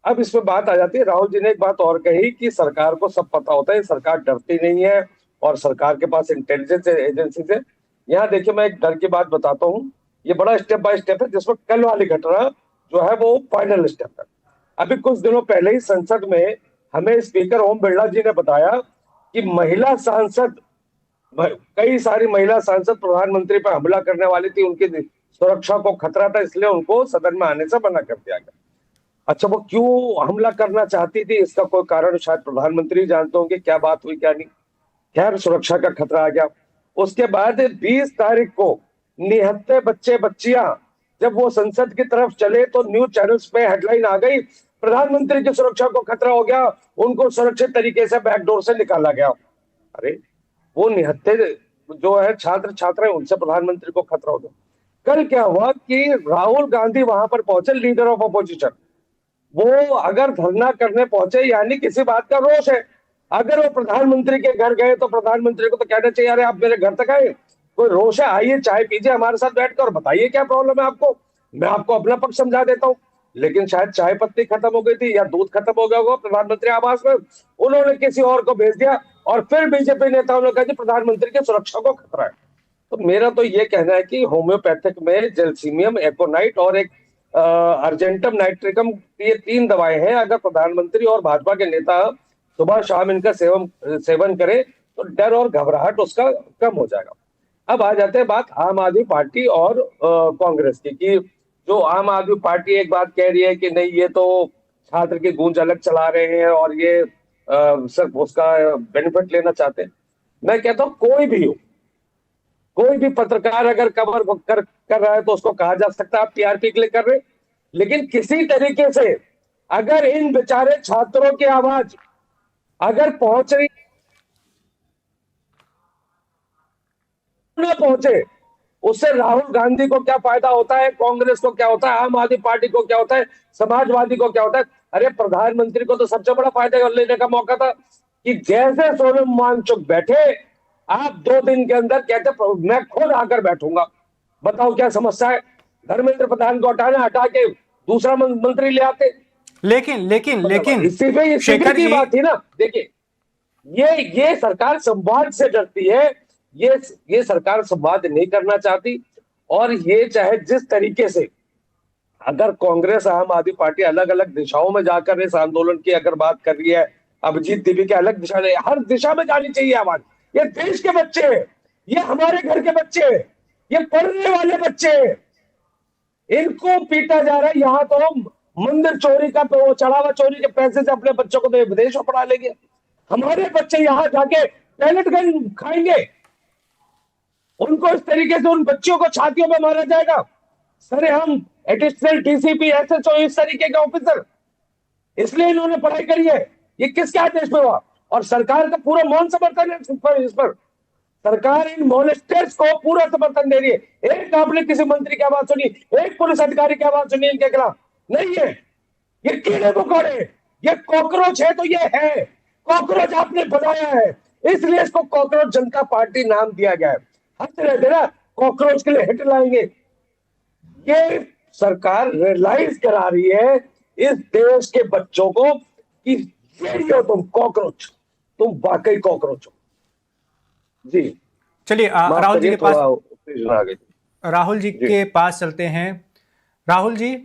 अब इसमें बात आ जाती है, राहुल जी ने एक बात और कही कि सरकार को सब पता होता है, सरकार डरती नहीं है और सरकार के पास इंटेलिजेंस एजेंसी है। यहाँ देखिए, मैं एक डर की बात बताता हूँ, ये बड़ा स्टेप बाय स्टेप है, जिसमें कल वाली घटना जो है वो फाइनल स्टेप है। अभी कुछ दिनों पहले ही संसद में हमें स्पीकर ओम बिरला जी ने बताया कि महिला सांसद, कई सारी महिला सांसद प्रधानमंत्री पर हमला करने वाली थी, उनकी सुरक्षा को खतरा था, इसलिए उनको सदन में आने से मना कर दिया गया। अच्छा, वो क्यों हमला करना चाहती थी, इसका कोई कारण शायद प्रधानमंत्री जानते होंगे, क्या बात हुई क्या नहीं। खैर, सुरक्षा का खतरा आ गया। उसके बाद 20 तारीख को निहत्थे बच्चे बच्चियां जब वो संसद की तरफ चले तो न्यूज चैनल्स पे हेडलाइन आ गई, प्रधानमंत्री की सुरक्षा को खतरा हो गया, उनको सुरक्षित तरीके से बैकडोर से निकाला गया। अरे, वो निहत्थे जो है छात्र छात्राएं, उनसे प्रधानमंत्री को खतरा हो गया। कल क्या हुआ कि राहुल गांधी वहां पर पहुंचे, लीडर ऑफ अपोजिशन। वो अगर धरना करने पहुंचे यानी किसी बात का रोष है। अगर वो प्रधानमंत्री के घर गए तो प्रधानमंत्री को तो कहना चाहिए, अरे आप मेरे घर तक आए, कोई रोष है, आइए चाय पीजिए हमारे साथ बैठकर और बताइए क्या प्रॉब्लम है आपको, मैं आपको अपना पक्ष समझा देता हूँ। लेकिन शायद चाय पत्ती खत्म हो गई थी या दूध खत्म हो गया होगा प्रधानमंत्री आवास में, उन्होंने किसी और को भेज दिया और फिर बीजेपी नेताओं ने कहा कि प्रधानमंत्री की सुरक्षा को खतरा है। तो मेरा तो ये कहना है कि होम्योपैथिक में जेल्सीमियम, एकोनाइट और एक अर्जेंटम नाइट्रिकम, ये 3 दवाएं हैं। अगर प्रधानमंत्री और भाजपा के नेता सुबह शाम इनका सेवन करें तो डर और घबराहट उसका कम हो जाएगा। अब आ जाते हैं बात आम आदमी पार्टी और कांग्रेस की, कि जो आम आदमी पार्टी एक बात कह रही है कि नहीं ये तो छात्र की गूंज अलग चला रहे हैं और ये सिर्फ उसका बेनिफिट लेना चाहते हैं। मैं कहता हूं कोई भी हो, कोई भी पत्रकार अगर कवर कर रहा है तो उसको कहा जा सकता है आप टीआरपी के लिए कर रहे, लेकिन किसी तरीके से अगर इन बेचारे छात्रों की आवाज अगर पहुंच रही ना पहुंचे, उससे राहुल गांधी को क्या फायदा होता है, कांग्रेस को क्या होता है, आम आदमी पार्टी को क्या होता है, समाजवादी को क्या होता है। अरे, प्रधानमंत्री को तो सबसे बड़ा फायदा लेने का मौका था कि जैसे सोनम वांगचुक बैठे, आप 2 दिन के अंदर कहते मैं खुद आकर बैठूंगा, बताओ क्या समस्या है। धर्मेंद्र प्रधान को हटा के दूसरा मंत्री ले आते। लेकिन इसी पे शेखर की जी, बात थी ना। देखिए, ये सरकार संवाद से डरती है, ये सरकार संवाद नहीं करना चाहती। और ये चाहे जिस तरीके से अगर कांग्रेस आम आदमी पार्टी अलग अलग दिशाओं में जाकर इस आंदोलन की अगर बात कर रही है, अभिजीत दिव्य के अलग दिशा में, हर दिशा में जानी चाहिए आवाज। ये देश के बच्चे हैं, ये हमारे घर के बच्चे हैं, ये पढ़ने वाले बच्चे हैं, इनको पीटा जा रहा है। यहाँ तो मंदिर चोरी का चढ़ावा चोरी के पैसे से अपने बच्चों को तो विदेश में पढ़ा लेंगे, हमारे बच्चे यहाँ जाके पैलेट गन खाएंगे, उनको इस तरीके से उन बच्चों को छातियों में मारा जाएगा। सर, हम एडिशनल डीसीपी एसएचओ इस तरीके के ऑफिसर, इसलिए इन्होंने पढ़ाई करी है। ये किसके आदेश पे हुआ? और सरकार का पूरा मौन समर्थन है इस पर। सरकार इन मॉलेस्टर्स को पूरा समर्थन दे रही है। एक आपने किसी मंत्री की आवाज सुनी, एक पुलिस अधिकारी की आवाज सुनी इनके खिलाफ? नहीं है। ये कीड़े मकोड़े, ये कॉकरोच है तो ये है, कॉकरोच आपने बनाया है, इसलिए इसको कॉकरोच जनता पार्टी नाम दिया गया है। हंस रहे थे ना, कॉकरोच के लिए हिट लाएंगे। ये सरकार रियलाइज करा रही है इस देश के बच्चों को कि ये हो तुम कॉकरोच, तुम वाकई कॉकरोच हो। जी चलिए राहुल जी के पास, राहुल जी जी के पास चलते हैं। राहुल जी,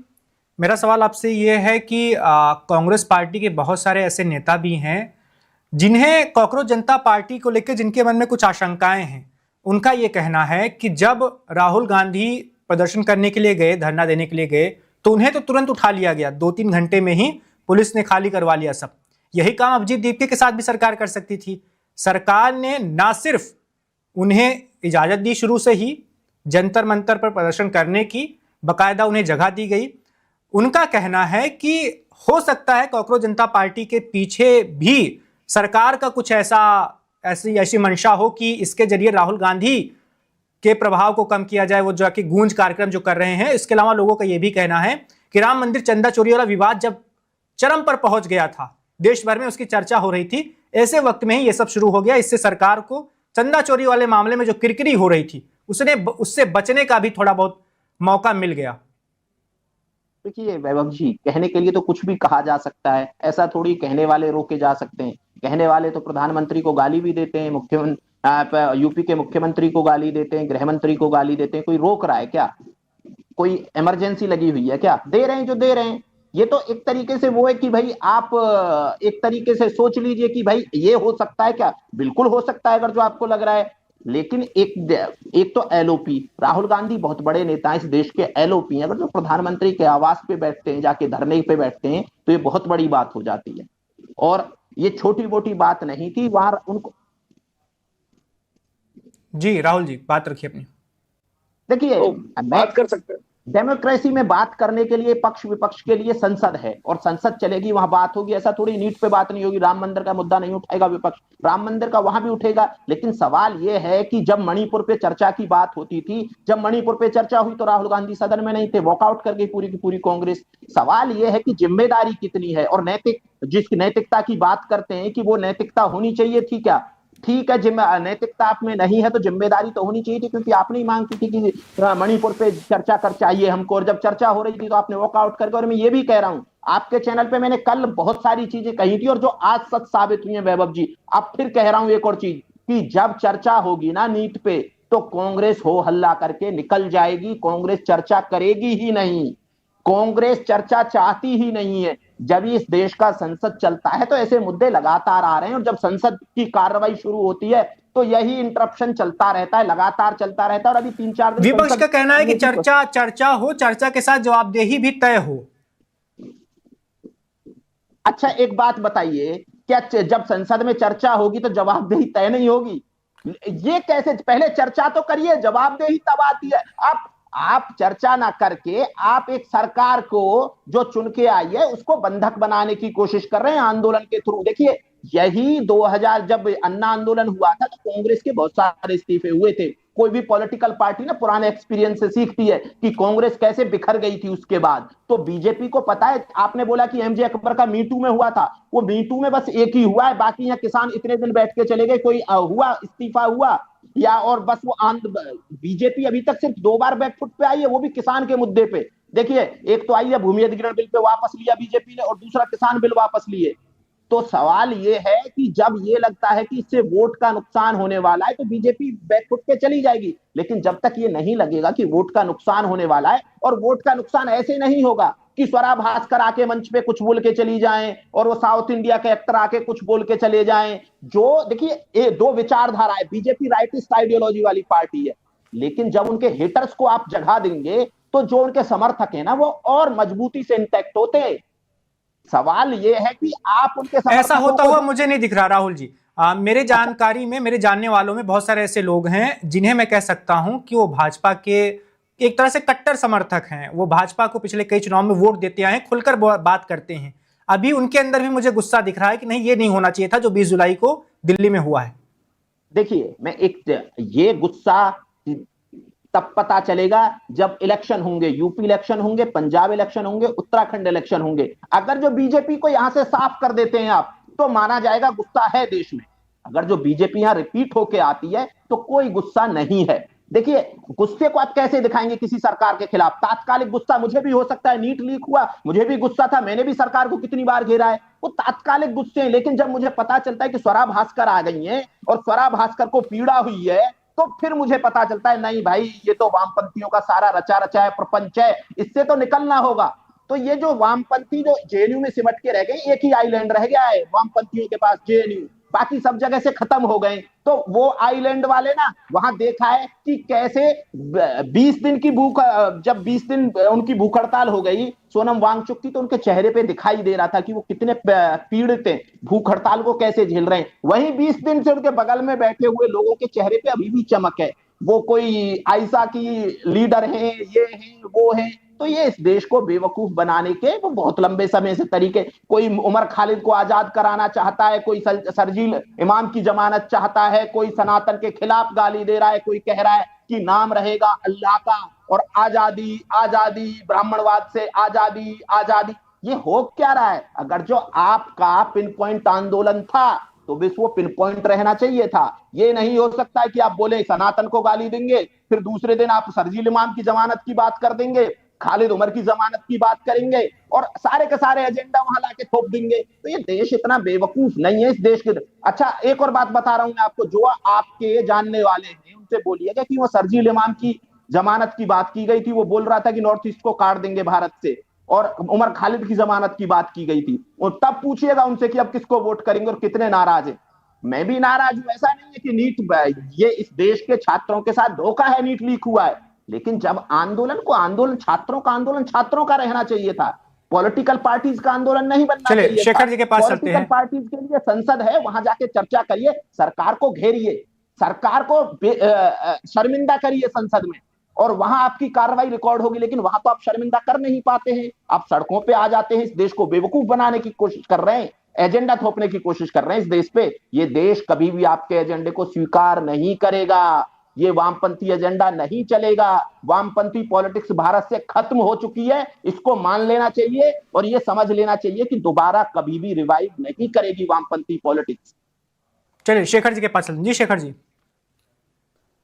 मेरा सवाल आपसे ये है कि कांग्रेस पार्टी के बहुत सारे ऐसे नेता भी हैं जिन्हें कॉकरोच जनता पार्टी को लेकर जिनके मन में कुछ आशंकाएं हैं। उनका ये कहना है कि जब राहुल गांधी प्रदर्शन करने के लिए गए, धरना देने के लिए गए, तो उन्हें तो तुरंत उठा लिया गया, 2-3 घंटे में ही पुलिस ने खाली करवा लिया सब। यही काम अभिजीत दीपके के साथ भी सरकार कर सकती थी। सरकार ने ना सिर्फ उन्हें इजाजत दी शुरू से ही जंतर मंतर पर प्रदर्शन करने की, बकायदा उन्हें जगह दी गई, उनका कहना है कि हो सकता है कॉकरोच जनता पार्टी के पीछे भी सरकार का कुछ ऐसी मंशा हो कि इसके जरिए राहुल गांधी के प्रभाव को कम किया जाए, वो जो कि गूंज कार्यक्रम जो कर रहे हैं। इसके अलावा लोगों का यह भी कहना है कि राम मंदिर चंदा चोरी वाला विवाद जब चरम पर पहुंच गया था, देश भर में उसकी चर्चा हो रही थी, ऐसे वक्त में ही यह सब शुरू हो गया। इससे सरकार को चंदा चोरी वाले मामले में जो किरकिरी हो रही थी उससे बचने का भी थोड़ा बहुत मौका मिल गया। देखिए वैभव जी, कहने के लिए तो कुछ भी कहा जा सकता है, ऐसा थोड़ी कहने वाले रोके जा सकते हैं। कहने वाले तो प्रधानमंत्री को गाली भी देते हैं, यूपी के मुख्यमंत्री को गाली देते हैं, गृह मंत्री को गाली देते हैं। कोई रोक रहा है क्या? कोई इमरजेंसी लगी हुई है क्या? दे रहे हैं जो दे रहे हैं। ये तो एक तरीके से वो है कि भाई आप एक तरीके से सोच लीजिए कि भाई ये हो सकता है क्या? बिल्कुल हो सकता है अगर जो आपको लग रहा है। लेकिन एक तो एलओपी, राहुल गांधी बहुत बड़े नेता इस देश के एलओपी हैं। अगर जो प्रधानमंत्री के आवास पे बैठते हैं, जाके धरने पे बैठते हैं, तो ये बहुत बड़ी बात हो जाती है। और ये छोटी मोटी बात नहीं थी वहां उनको। जी राहुल जी, बात रखिए अपनी। देखिए बात कर सकते हैं। डेमोक्रेसी में बात करने के लिए पक्ष विपक्ष के लिए संसद है और संसद चलेगी, वहां बात होगी। ऐसा थोड़ी नीट पे बात नहीं होगी। राम मंदिर का मुद्दा नहीं उठाएगा विपक्ष, राम मंदिर का वहां भी उठेगा। लेकिन सवाल यह है कि जब मणिपुर पे चर्चा की बात होती थी, जब मणिपुर पे चर्चा हुई तो राहुल गांधी सदन में नहीं थे, वॉकआउट कर गई पूरी की पूरी कांग्रेस। सवाल यह है कि जिम्मेदारी कितनी है और जिस नैतिकता की बात करते हैं कि वो नैतिकता होनी चाहिए थी क्या? ठीक है, नैतिकता आप में नहीं है तो जिम्मेदारी तो होनी चाहिए थी, क्योंकि आपने ही मांग की थी कि मणिपुर पे चर्चा कर चाहिए हमको, और जब चर्चा हो रही थी तो आपने वॉकआउट करके। और मैं ये भी कह रहा हूं, आपके चैनल पे मैंने कल बहुत सारी चीजें कही थी और जो आज सच साबित हुई है वैभव जी। अब फिर कह रहा हूं एक और चीज कि जब चर्चा होगी ना नीट पे, तो कांग्रेस हो हल्ला करके निकल जाएगी। कांग्रेस चर्चा करेगी ही नहीं, कांग्रेस चर्चा चाहती ही नहीं है। जब इस देश का संसद चलता है तो ऐसे मुद्दे लगातार आ रहे हैं, और जब संसद की कार्रवाई शुरू होती है तो यही इंटरप्शन चलता रहता है, लगातार चलता रहता है। और अभी 3-4 दिन विपक्ष का कहना है कि चर्चा हो, चर्चा के साथ जवाबदेही भी तय हो। अच्छा एक बात बताइए, क्या जब संसद में चर्चा होगी तो जवाबदेही तय नहीं होगी? ये कैसे? पहले चर्चा तो करिए, जवाबदेही तब आती है। आप चर्चा ना करके आप एक सरकार को जो चुन के आई है उसको बंधक बनाने की कोशिश कर रहे हैं आंदोलन के थ्रू। देखिए यही 2000 जब अन्ना आंदोलन हुआ था तो कांग्रेस के बहुत सारे इस्तीफे हुए थे। कोई भी पॉलिटिकल पार्टी ना पुराने एक्सपीरियंस से सीखती है कि कांग्रेस कैसे बिखर गई थी उसके बाद। तो बीजेपी को पता है, आपने बोला कि एमजे अकबर का मीटू में हुआ था, वो मीटू में बस एक ही हुआ है, बाकी यहाँ किसान इतने दिन बैठ के चले गए, कोई हुआ इस्तीफा हुआ या और बस वो बीजेपी अभी तक सिर्फ 2 बार बैकफुट पे आई है, वो भी किसान के मुद्दे पे। देखिए एक तो आई है भूमि अधिग्रहण बिल पे वापस लिया बीजेपी ने, और दूसरा किसान बिल वापस लिए। तो सवाल ये है कि जब ये लगता है कि इससे वोट का नुकसान होने वाला है तो बीजेपी बैकफुट पे चली जाएगी। लेकिन जब तक ये नहीं लगेगा कि वोट का नुकसान होने वाला है, और वोट का नुकसान ऐसे नहीं होगा कि स्वरा भास्कर आके मंच पे कुछ बोल के चली जाएं और वो साउथ इंडिया के एक्टर आके कुछ बोल के चले जाएं। जो देखिए ये 2 विचारधारा है, बीजेपी राइटिस्ट आइडियोलॉजी वाली पार्टी है, लेकिन जब उनके हेटर्स को आप जगह देंगे तो जो उनके समर्थक है ना वो और मजबूती से इंटैक्ट होते हैं। सवाल यह है कि आप उनके ऐसा होता हुआ मुझे नहीं दिख रहा राहुल जी। मेरे जानकारी में, मेरे जानने वालों में बहुत सारे ऐसे लोग हैं जिन्हें मैं कह सकता हूं कि वो भाजपा के एक तरह से कट्टर समर्थक हैं। वो भाजपा को पिछले कई चुनाव में वोट देते आए हैं, खुलकर बात करते हैं। अभी उनके अंदर भी मुझे गुस्सा दिख रहा है कि नहीं, ये नहीं होना चाहिए था जो 20 जुलाई को दिल्ली में हुआ है। देखिए ये गुस्सा तब पता चलेगा जब इलेक्शन होंगे, यूपी इलेक्शन होंगे, पंजाब इलेक्शन होंगे, उत्तराखंड इलेक्शन होंगे। अगर जो बीजेपी को यहां से साफ कर देते हैं आप, तो माना जाएगा गुस्सा है देश में। अगर जो बीजेपी यहां रिपीट होके आती है तो कोई गुस्सा नहीं है। देखिए गुस्से को आप कैसे दिखाएंगे किसी सरकार के खिलाफ? तात्कालिक गुस्सा मुझे भी हो सकता है, नीट लीक हुआ मुझे भी गुस्सा था, मैंने भी सरकार को कितनी बार घेरा है, वो तात्कालिक गुस्से हैं। लेकिन जब मुझे पता चलता है कि स्वरा भास्कर आ गई हैं और स्वरा भास्कर को पीड़ा हुई है, तो फिर मुझे पता चलता है नहीं भाई, ये तो वामपंथियों का सारा रचा रचा है प्रपंच है, इससे तो निकलना होगा। तो ये जो वामपंथी जो जेएनयू में सिमट के रह गए, एक ही आइलैंड रह गया है वामपंथियों के पास, जेएनयू, बाकी सब जगह से खत्म हो गए। तो वो आइलैंड वाले ना वहां देखा है कि कैसे 20 दिन की जब 20 दिन उनकी भूख हड़ताल हो गई, सोनम वांगचुक की, तो उनके चेहरे पे दिखाई दे रहा था कि वो कितने पीड़ित हैं, भूख हड़ताल को कैसे झेल रहे हैं। वहीं 20 दिन से उनके बगल में बैठे हुए लोगों के चेहरे पे अभी भी चमक है, वो कोई आयशा की लीडर हैं, ये हैं वो हैं। तो ये इस देश को बेवकूफ बनाने के वो बहुत लंबे समय से तरीके, कोई उमर खालिद को आजाद कराना चाहता है, कोई शरजील इमाम की जमानत चाहता है, कोई सनातन के खिलाफ गाली दे रहा है, कोई कह रहा है कि नाम रहेगा अल्लाह का और आजादी आजादी, ब्राह्मणवाद से आजादी आजादी। ये हो क्या रहा है? अगर जो आपका पिन पॉइंट आंदोलन था तो बस वो पिन पॉइंट रहना चाहिए था। ये नहीं हो सकता है कि आप बोले सनातन को गाली देंगे, फिर दूसरे दिन आप शरजील इमाम की जमानत की बात कर देंगे, खालिद उमर की जमानत की बात करेंगे और सारे के सारे एजेंडा वहां लाके थोप देंगे। तो ये देश इतना बेवकूफ नहीं है इस देश के। अच्छा, एक और बात बता रहा हूं मैं आपको, जो आपके जानने वाले हैं उनसे बोलिएगा कि वो शरजील इमाम की जमानत की बात की गई थी, वो बोल रहा था कि नॉर्थ ईस्ट को काट देंगे भारत से, और उमर खालिद की जमानत की बात की गई थी। और तब पूछिएगा उनसे कि अब किसको वोट करेंगे और कितने नाराज हैं। मैं भी नाराज हूं, ऐसा नहीं है कि नीट, ये इस देश के छात्रों के साथ धोखा है, नीट लीक हुआ है, लेकिन जब आंदोलन छात्रों का रहना चाहिए था, पॉलिटिकल पार्टीज का आंदोलन नहीं बनना चाहिए था। शेखर जी के पास चलते हैं। पॉलिटिकल पार्टीज के लिए संसद है, वहां जाके चर्चा करिए, सरकार को घेरिए, सरकार को शर्मिंदा करिए संसद में, और वहां आपकी कार्रवाई रिकॉर्ड होगी। लेकिन वहां तो आप शर्मिंदा कर नहीं पाते हैं, आप सड़कों पे आ जाते हैं, इस देश को बेवकूफ बनाने की कोशिश कर रहे हैं, एजेंडा थोपने की कोशिश कर रहे हैं इस देश पे। ये देश कभी भी आपके एजेंडे को स्वीकार नहीं करेगा, ये वामपंथी एजेंडा नहीं चलेगा। वामपंथी पॉलिटिक्स भारत से खत्म हो चुकी है, इसको मान लेना चाहिए और ये समझ लेना चाहिए कि दोबारा कभी भी रिवाइव नहीं करेगी वामपंथी पॉलिटिक्स। चलिए शेखर जी के पास चलते हैं। जी शेखर जी।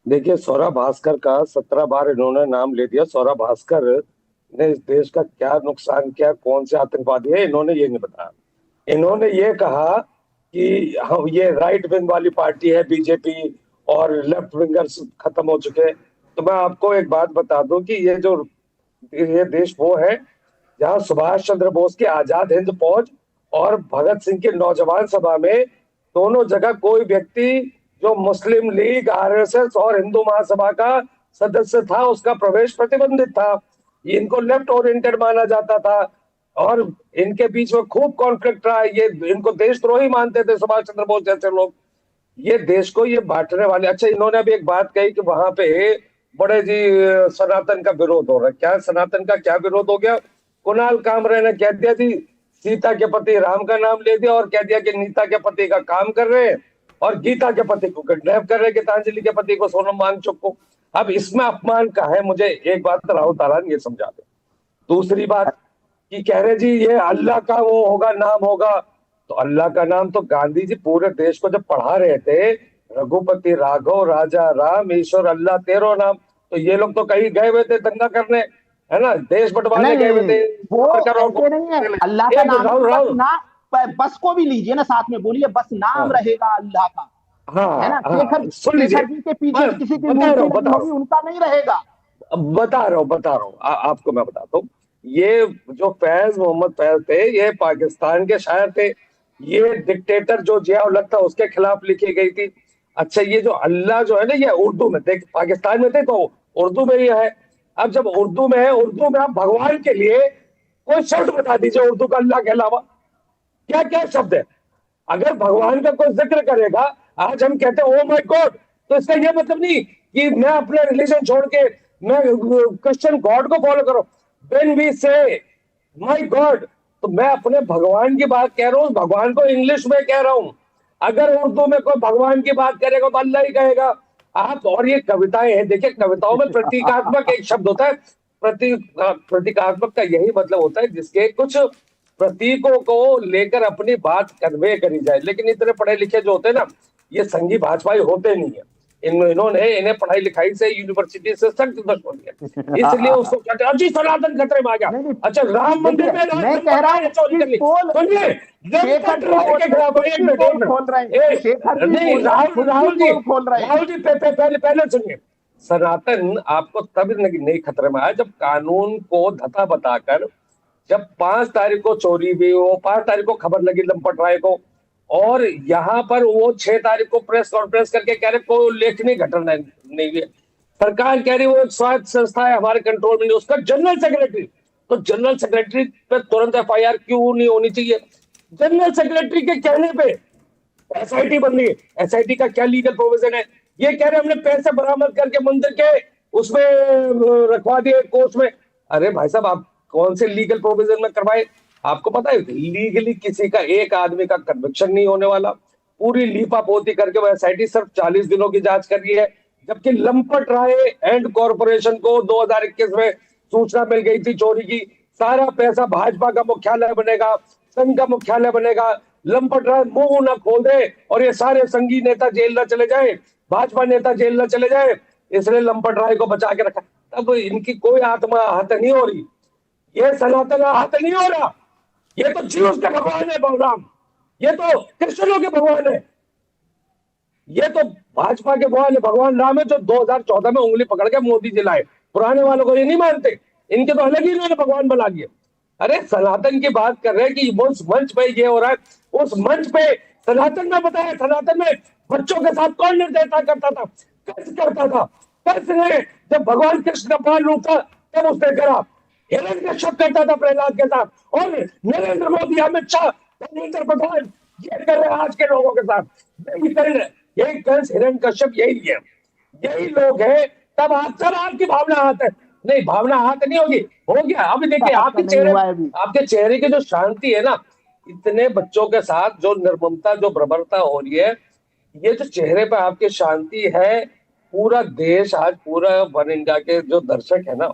देखिए, सौरभ भास्कर का 17 बार इन्होंने नाम ले दिया। सौरभ भास्कर ने इस देश का क्या नुकसान किया, कौन से आतंकवादी है, इन्होंने ये नहीं बताया। इन्होंने ये कहा कि हम ये राइट विंग वाली पार्टी है बीजेपी और लेफ्ट विंगर्स खत्म हो चुके हैं। तो मैं आपको एक बात बता दूं कि ये देश वो है जहां सुभाष चंद्र बोस की आजाद हिंद फौज और भगत सिंह की नौजवान सभा में दोनों जगह कोई व्यक्ति जो मुस्लिम लीग, आरएसएस और हिंदू महासभा का सदस्य था उसका प्रवेश प्रतिबंधित था। इनको लेफ्ट ओरिएंटेड माना जाता था और इनके बीच में खूब कॉन्फ्लिक्ट रहा। ये इनको देशद्रोही मानते थे सुभाष चंद्र बोस जैसे लोग। ये देश को ये बांटने वाले। अच्छा, इन्होंने अभी एक बात कही कि वहां पे बड़े जी सनातन का विरोध हो रहा है। क्या सनातन का क्या विरोध हो गया? कुणाल कामरे ने कह दिया जी सीता के पति राम का नाम ले दिया और कह दिया कि नीता के पति का काम कर रहे हैं और गीता के पति को किडनैप कर रहे हैं, गीतांजलि के पति को, सोनम वांगचुक को। अब इसमें अपमान का है? मुझे एक बात राहुल तालान ये समझा दे। दूसरी बात कि कह रहे जी ये अल्लाह का वो होगा, नाम होगा। तो अल्लाह का नाम तो गांधी जी पूरे देश को जब पढ़ा रहे थे, रघुपति राघव राजा राम ईश्वर अल्लाह तेरो नाम, तो ये लोग तो कहीं गए हुए थे दंगा करने, है ना, देश बंटवाने गए हुए थे। वो ऐसे नहीं है, अल्लाह का नाम बस को भी लीजिए ना, साथ में बोलिए बस नाम रहेगा अल्लाह का, है ना। शेखर जी के पीछे किसी की मूर्ति होगी, उनका नहीं रहेगा। बता रहा हूँ आपको, मैं बताता हूँ। ये जो फैज मोहम्मद फैज थे, ये पाकिस्तान के शायर थे। ये डिक्टेटर जो जिया-उल-हक था उसके खिलाफ लिखी गई थी। अच्छा, ये जो अल्लाह जो है ना, ये उर्दू में, देख पाकिस्तान में थे तो उर्दू में ही है। अब जब उर्दू में है, उर्दू में आप भगवान के लिए कोई शब्द बता दीजिए उर्दू का अल्लाह के अलावा, क्या क्या शब्द है? अगर भगवान का कोई जिक्र करेगा, आज हम कहते हैं ओ माय गॉड, तो इसका यह मतलब नहीं कि मैं अपने रिलीजन छोड़ के मैं क्रिश्चियन गॉड को फॉलो करूं। व्हेन वी से माय गॉड, तो मैं अपने भगवान की बात कह रहा हूं, भगवान को इंग्लिश में कह रहा हूं। अगर उर्दू में कोई भगवान की बात करेगा तो अल्लाह ही कहेगा। आप, और ये कविताएं हैं, देखिए कविताओं में प्रतीकात्मक एक शब्द होता है। प्रतीकात्मक का यही मतलब होता है जिसके कुछ प्रतीकों को लेकर अपनी बात कन्वे करी जाए। लेकिन इतने पढ़े लिखे जो होते हैं ना, ये संघी भाजपाई होते नहीं है। इन्हें पढ़ाई लिखाई से, यूनिवर्सिटी से सख्त दुश्मनी है, इसलिए उसको कहते हैं अजी सनातन खतरे में आ गया। अच्छा, राम मंदिर में मैं कह रहा हूं सुनिए, राहुल जी पहले सुनिए। सनातन आपको तब नहीं खतरे में आया जब कानून को धता बताकर, जब 5 तारीख को चोरी हुई, वो 5 तारीख को खबर लगी लंपट राय को, और यहाँ पर वो 6 तारीख को प्रेस कॉन्फ्रेंस करके कह रहे कोई उल्लेखनीय घटना नहीं हुई। सरकार कह रही वो एक स्वायत्त संस्था है, हमारे कंट्रोल में नहीं। उसका जनरल सेक्रेटरी, तो जनरल सेक्रेटरी पे तुरंत एफआईआर क्यों नहीं होनी चाहिए? जनरल सेक्रेटरी के कहने पे एसआईटी बन रही है। एसआईटी का क्या लीगल प्रोविजन है? ये कह रहे हमने पैसे बरामद करके मंदिर के उसमें रखवा दिए कोष में। अरे भाई साहब, आप कौन से लीगल प्रोविजन में करवाए? आपको पता है लीगली किसी का एक आदमी का कन्विक्शन नहीं होने वाला। पूरी लीपापोती करके वो एसआईटी सिर्फ 40 दिनों की जांच कर रही है, जबकि लंपट राय एंड कॉरपोरेशन को 2021 में सूचना मिल गई थी चोरी की। सारा पैसा भाजपा का मुख्यालय बनेगा, संघ का मुख्यालय बनेगा। लंपट राय मुंह ना खोल दे और ये सारे संघी नेता जेल न चले जाए, भाजपा नेता जेल न चले जाए, इसलिए लंपट राय को बचा के रखा। तब इनकी कोई आत्मा आहत नहीं हो रही, ये सनातन आहत नहीं हो रहा। ये तो जीव के भगवान है बलराम, ये तो कृष्णों के भगवान है, ये तो भाजपा के भगवान राम है जो 2014 में उंगली पकड़ के मोदी जी लाए। पुराने वालों को ये नहीं मानते, इनके तो अलग ही इन्होंने भगवान बना दिए। अरे सनातन की बात कर रहे हैं कि उस मंच पे ये हो रहा है, उस मंच पे सनातन में बताया, सनातन में बच्चों के साथ कौन निर्दयता करता था, कस करता था। कस ने जब भगवान कृष्ण का पाल रूप था तब उसने करा। हिरण्यकश्यप करता था प्रहलाद के साथ, और नरेंद्र मोदी, अमित शाह, धर्मेंद्र प्रधान ये कर रहे हैं आज के लोगों के साथ। यही कर रहे, यही कंस हिरण्यकश्यप यही है, यही लोग हैं। तब आप सब आपकी भावना हाथ है, नहीं भावना हाथ नहीं होगी, हो गया। अभी देखिए आपके चेहरे की जो शांति है ना, इतने बच्चों के साथ जो निर्ममता, जो बर्बरता हो रही है, ये जो चेहरे पे आपकी शांति है, पूरा देश आज, पूरा वन इंडिया के जो दर्शक है ना,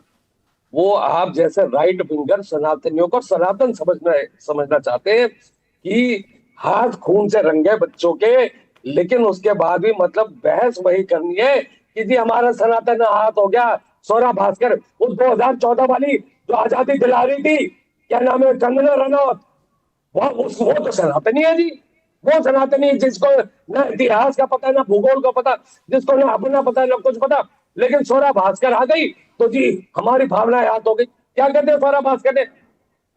वो आप जैसे राइट विंगर सनातनियों को सनातन समझना चाहते हैं कि हाथ खून से रंगे बच्चों के। लेकिन उसके बाद भी मतलब बहस वही करनी है कि जी हमारा सनातन हाथ हो गया। स्वरा भास्कर उस 2014 वाली जो आजादी दिला रही थी, क्या नाम है, कंगना रनौत, वो तो सनातनी है जी। वो सनातनी जिसको ना इतिहास का पता, ना भूगोल का पता, जिसको ना अपना पता, ना कुछ पता। लेकिन स्वरा भास्कर आ गई तो जी हमारी भावनाएं याद हो गई। क्या कहते हैं स्वरा भास्कर ने?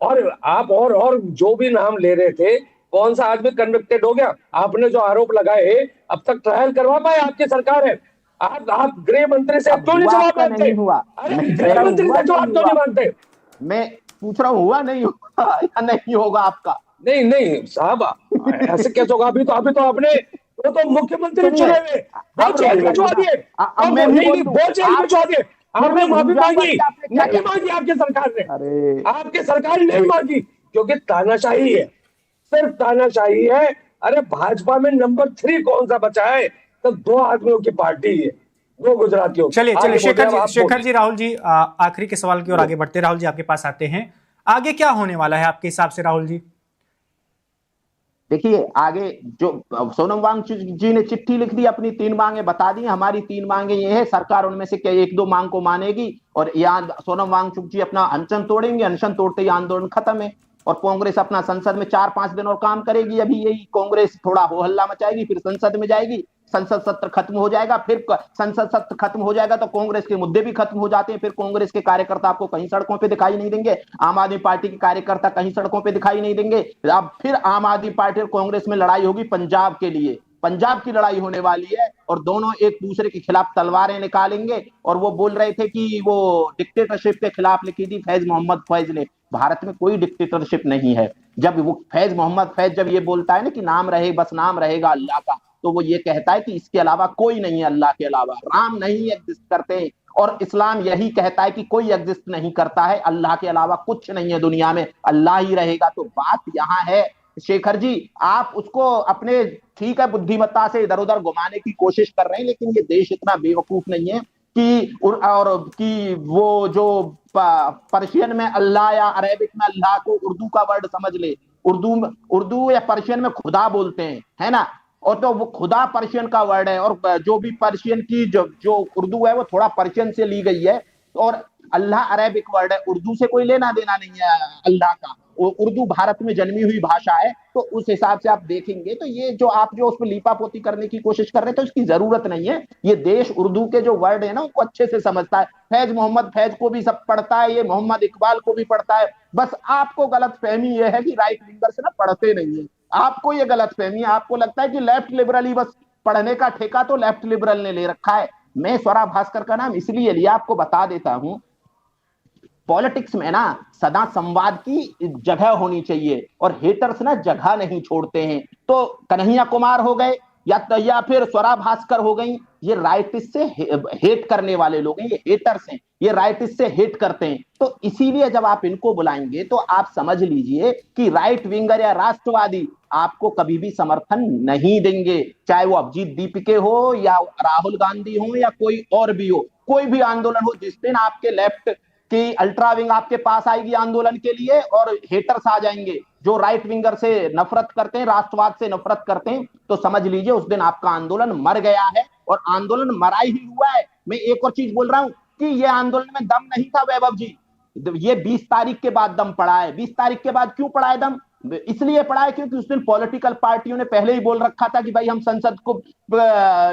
और आप और जो भी नाम ले रहे थे, कौन सा आदमी कन्विक्टेड हो गया? आपने जो आरोप लगाए अब तक ट्रायल करवा पाए आपकी सरकार है? आप गृह मंत्री से क्यों नहीं जवाब मांगते? अरे गृह मंत्री से जवाब क्यों नहीं मांगते? मैं पूछ रहा हूँ, हुआ नहीं होगा या नहीं होगा आपका? नहीं नहीं साहब, ऐसे कैसे होगा? अभी तो आपने वो तो मुख्यमंत्री चुने हुए, वो जेल भिजवा दिए। अब मैं भी बोल दूं, वो जेल भिजवा दिए। आपने माफी मांगी नहीं? मांगी आपकी सरकार ने? अरे आपकी सरकार ने नहीं मांगी क्योंकि तानाशाही है, सिर्फ तानाशाही है। अरे भाजपा में नंबर 3 कौन सा बचा है? तो 2 आदमियों की पार्टी है, 2 गुजरातियों। चलिए शेखर जी राहुल जी, आखिरी के सवाल की ओर आगे बढ़ते। राहुल जी आपके पास आते हैं, आगे क्या होने वाला है आपके हिसाब से राहुल जी? देखिए आगे जो सोनम वांगचुक जी ने चिट्ठी लिख दी, अपनी 3 मांगे बता दी। हमारी 3 मांगे ये है, सरकार उनमें से क्या 1-2 मांग को मानेगी और यहाँ सोनम वांगचुक जी अपना अनशन तोड़ेंगे, अनशन तोड़ते ही आंदोलन खत्म है और कांग्रेस अपना संसद में 4-5 दिन और काम करेगी। अभी यही कांग्रेस थोड़ा हो हल्ला मचाएगी, फिर संसद में जाएगी, संसद सत्र खत्म हो जाएगा। फिर संसद सत्र खत्म हो जाएगा तो कांग्रेस के मुद्दे भी खत्म हो जाते हैं। फिर कांग्रेस के कार्यकर्ता आपको कहीं सड़कों पे दिखाई नहीं देंगे, आम आदमी पार्टी के कार्यकर्ता कहीं सड़कों पे दिखाई नहीं देंगे। अब फिर आम आदमी पार्टी और कांग्रेस में लड़ाई होगी पंजाब के लिए, पंजाब की लड़ाई होने वाली है और दोनों एक दूसरे के खिलाफ तलवारें निकालेंगे। और वो बोल रहे थे कि वो डिक्टेटरशिप के खिलाफ लिखी थी फैज मोहम्मद फैज ने। भारत में कोई डिक्टेटरशिप नहीं है। जब वो फैज मोहम्मद फैज जब ये बोलता है ना कि नाम रहे, बस नाम रहेगा अल्लाह का, तो वो ये कहता है कि इसके अलावा कोई नहीं है, अल्लाह के अलावा राम नहीं एग्जिस्ट करते। और इस्लाम यही कहता है कि कोई एग्जिस्ट नहीं करता है, अल्लाह के अलावा कुछ नहीं है दुनिया में, अल्लाह ही रहेगा। तो बात यहाँ है शेखर जी, आप उसको अपने ठीक है बुद्धिमत्ता से इधर उधर घुमाने की कोशिश कर रहे हैं, लेकिन ये देश इतना बेवकूफ नहीं है कि और कि वो जो पर्शियन में अल्लाह या अरेबिक में अल्लाह को उर्दू का वर्ड समझ ले। उर्दू या पर्शियन में खुदा बोलते हैं, है ना, और तो वो खुदा पर्शियन का वर्ड है। और जो भी पर्शियन की जो उर्दू है वो थोड़ा पर्शियन से ली गई है और अल्लाह अरेबिक वर्ड है, उर्दू से कोई लेना देना नहीं है अल्लाह का। उर्दू भारत में जन्मी हुई भाषा है, तो उस हिसाब से आप देखेंगे तो ये जो आप जो उस पर लीपापोती करने की कोशिश कर रहे हैं तो इसकी जरूरत नहीं है। ये देश उर्दू के जो वर्ड है ना उनको अच्छे से समझता है। फैज मोहम्मद फैज को भी सब पढ़ता है, ये मोहम्मद इकबाल को भी पढ़ता है। बस आपको गलत फहमी ये है कि राइट विंगर से ना पढ़ते नहीं है, आपको ये गलत फहमी है। आपको लगता है कि लेफ्ट लिबरल ही बस पढ़ने का ठेका तो लेफ्ट लिबरल ने ले रखा है। मैं स्वरा भास्कर का नाम इसलिए लिया, आपको बता देता हूं, पॉलिटिक्स में ना सदा संवाद की जगह होनी चाहिए और हेटर्स ना जगह नहीं छोड़ते हैं। तो कन्हैया कुमार हो गए, या फिर स्वरा भास्कर हो गई, ये राइटिस्ट से हेट करने वाले लोग हैं, ये हेटर्स हैं, ये राइटिस्ट से हेट करते हैं। तो इसीलिए जब आप इनको बुलाएंगे तो आप समझ लीजिए कि राइट विंगर या राष्ट्रवादी आपको कभी भी समर्थन नहीं देंगे, चाहे वो अभिजीत दीपिके हो या राहुल गांधी हो या कोई और भी हो, कोई भी आंदोलन हो। जिस दिन आपके लेफ्ट की अल्ट्रा विंग आपके पास आएगी आंदोलन के लिए और हेटर्स आ जाएंगे जो राइट विंगर से नफरत करते हैं, राष्ट्रवाद से नफरत करते हैं, तो समझ लीजिए उस दिन आपका आंदोलन मर गया है, और आंदोलन मरा ही हुआ है। मैं एक और चीज बोल रहा हूं कि ये आंदोलन में दम नहीं था वैभव जी, ये 20 तारीख के बाद दम पड़ा है। 20 तारीख के बाद क्यों पड़ा है दम? इसलिए पड़ा है क्योंकि उस दिन पॉलिटिकल पार्टियों ने पहले ही बोल रखा था कि भाई हम संसद को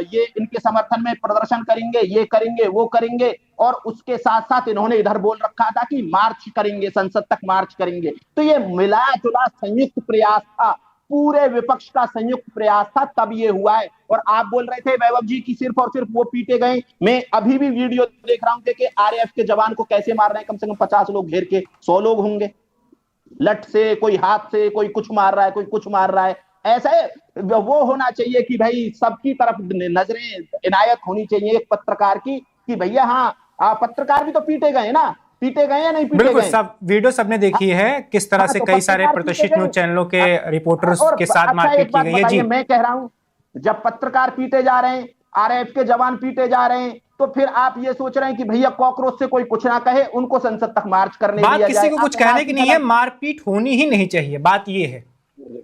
ये इनके समर्थन में प्रदर्शन करेंगे, ये करेंगे, वो करेंगे, और उसके साथ साथ इन्होंने इधर बोल रखा था कि मार्च करेंगे, संसद तक मार्च करेंगे। तो ये मिला जुला संयुक्त प्रयास था, पूरे विपक्ष का संयुक्त प्रयास था, तब ये हुआ है। और आप बोल रहे थे वैभव जी की सिर्फ और सिर्फ वो पीटे गए, मैं अभी भी वीडियो देख रहा हूं कि आरएएफ के जवान को कैसे मार रहे हैं, कम से कम 50 लोग घेर के, 100 लोग होंगे, लठ से, कोई हाथ से, कोई कुछ मार रहा है, कोई कुछ मार रहा है। ऐसा वो होना चाहिए कि भाई सबकी तरफ नजरें इनायत होनी चाहिए एक पत्रकार की कि भैया हाँ पत्रकार भी तो पीटे गए ना, पीटे गए या नहीं पीटे बिल्कुल गए? सब वीडियो सबने देखी है किस तरह से तो कई सारे पत्रकार प्रतिष्ठित पीटे न्यूज गए। चैनलों के रिपोर्टर्स और के साथ अच्छा, मारपीट एक की बात गई है। बताइए, जी मैं कह रहा हूं जब पत्रकार पीटे जा रहे हैं, आरएएफ के जवान पीटे जा रहे हैं, तो फिर आप ये सोच रहे हैं कि भैया कॉकरोच से कोई कुछ ना कहे, उनको संसद तक मार्च करने बात दिया किसी जाए। को कुछ कहने की नहीं है, मारपीट होनी ही नहीं चाहिए, बात ये है,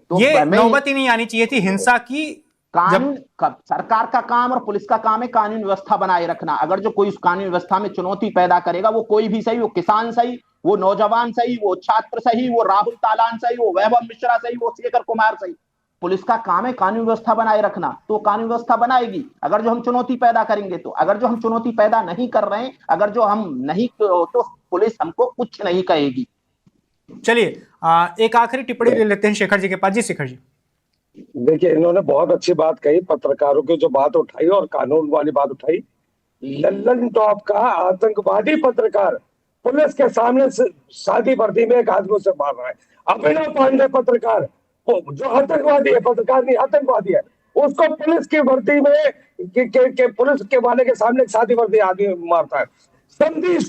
तो ये नौबत ही नहीं आनी चाहिए थी हिंसा की। कानून सरकार का काम और पुलिस का काम है कानून व्यवस्था बनाए रखना। अगर जो कोई उस कानून व्यवस्था में चुनौती पैदा करेगा, वो कोई भी सही, वो किसान सही, वो नौजवान सही, वो छात्र सही, वो राहुल तालान सही, वो वैभव मिश्रा सही, वो शेखर कुमार सही, पुलिस का काम है कानून व्यवस्था बनाए रखना, तो कानून व्यवस्था बनाएगी अगर जो हम चुनौती पैदा करेंगे। तो अगर जो हम चुनौती पैदा नहीं कर रहे हैं, अगर जो हम नहीं, तो पुलिस हमको कुछ नहीं कहेगी। चलिए एक आखिरी टिप्पणी ले लेते हैं शेखर जी के पास। जी शेखर जी। देखिए, इन्होंने बहुत अच्छी बात कही, पत्रकारों की जो बात उठाई और कानून वाली बात उठाई। लल्लन टॉप का आतंकवादी पत्रकार पुलिस के सामने शादी वर्दी में एक आदमी से मार रहा है। अभिनव पांडे पत्रकार जो आतंकवादी है, पत्रकार नहीं आतंकवादी है, उसको पुलिस की वर्दी में पुलिस के वाले के सामने शादी वर्दी आदमी मारता है। संदेश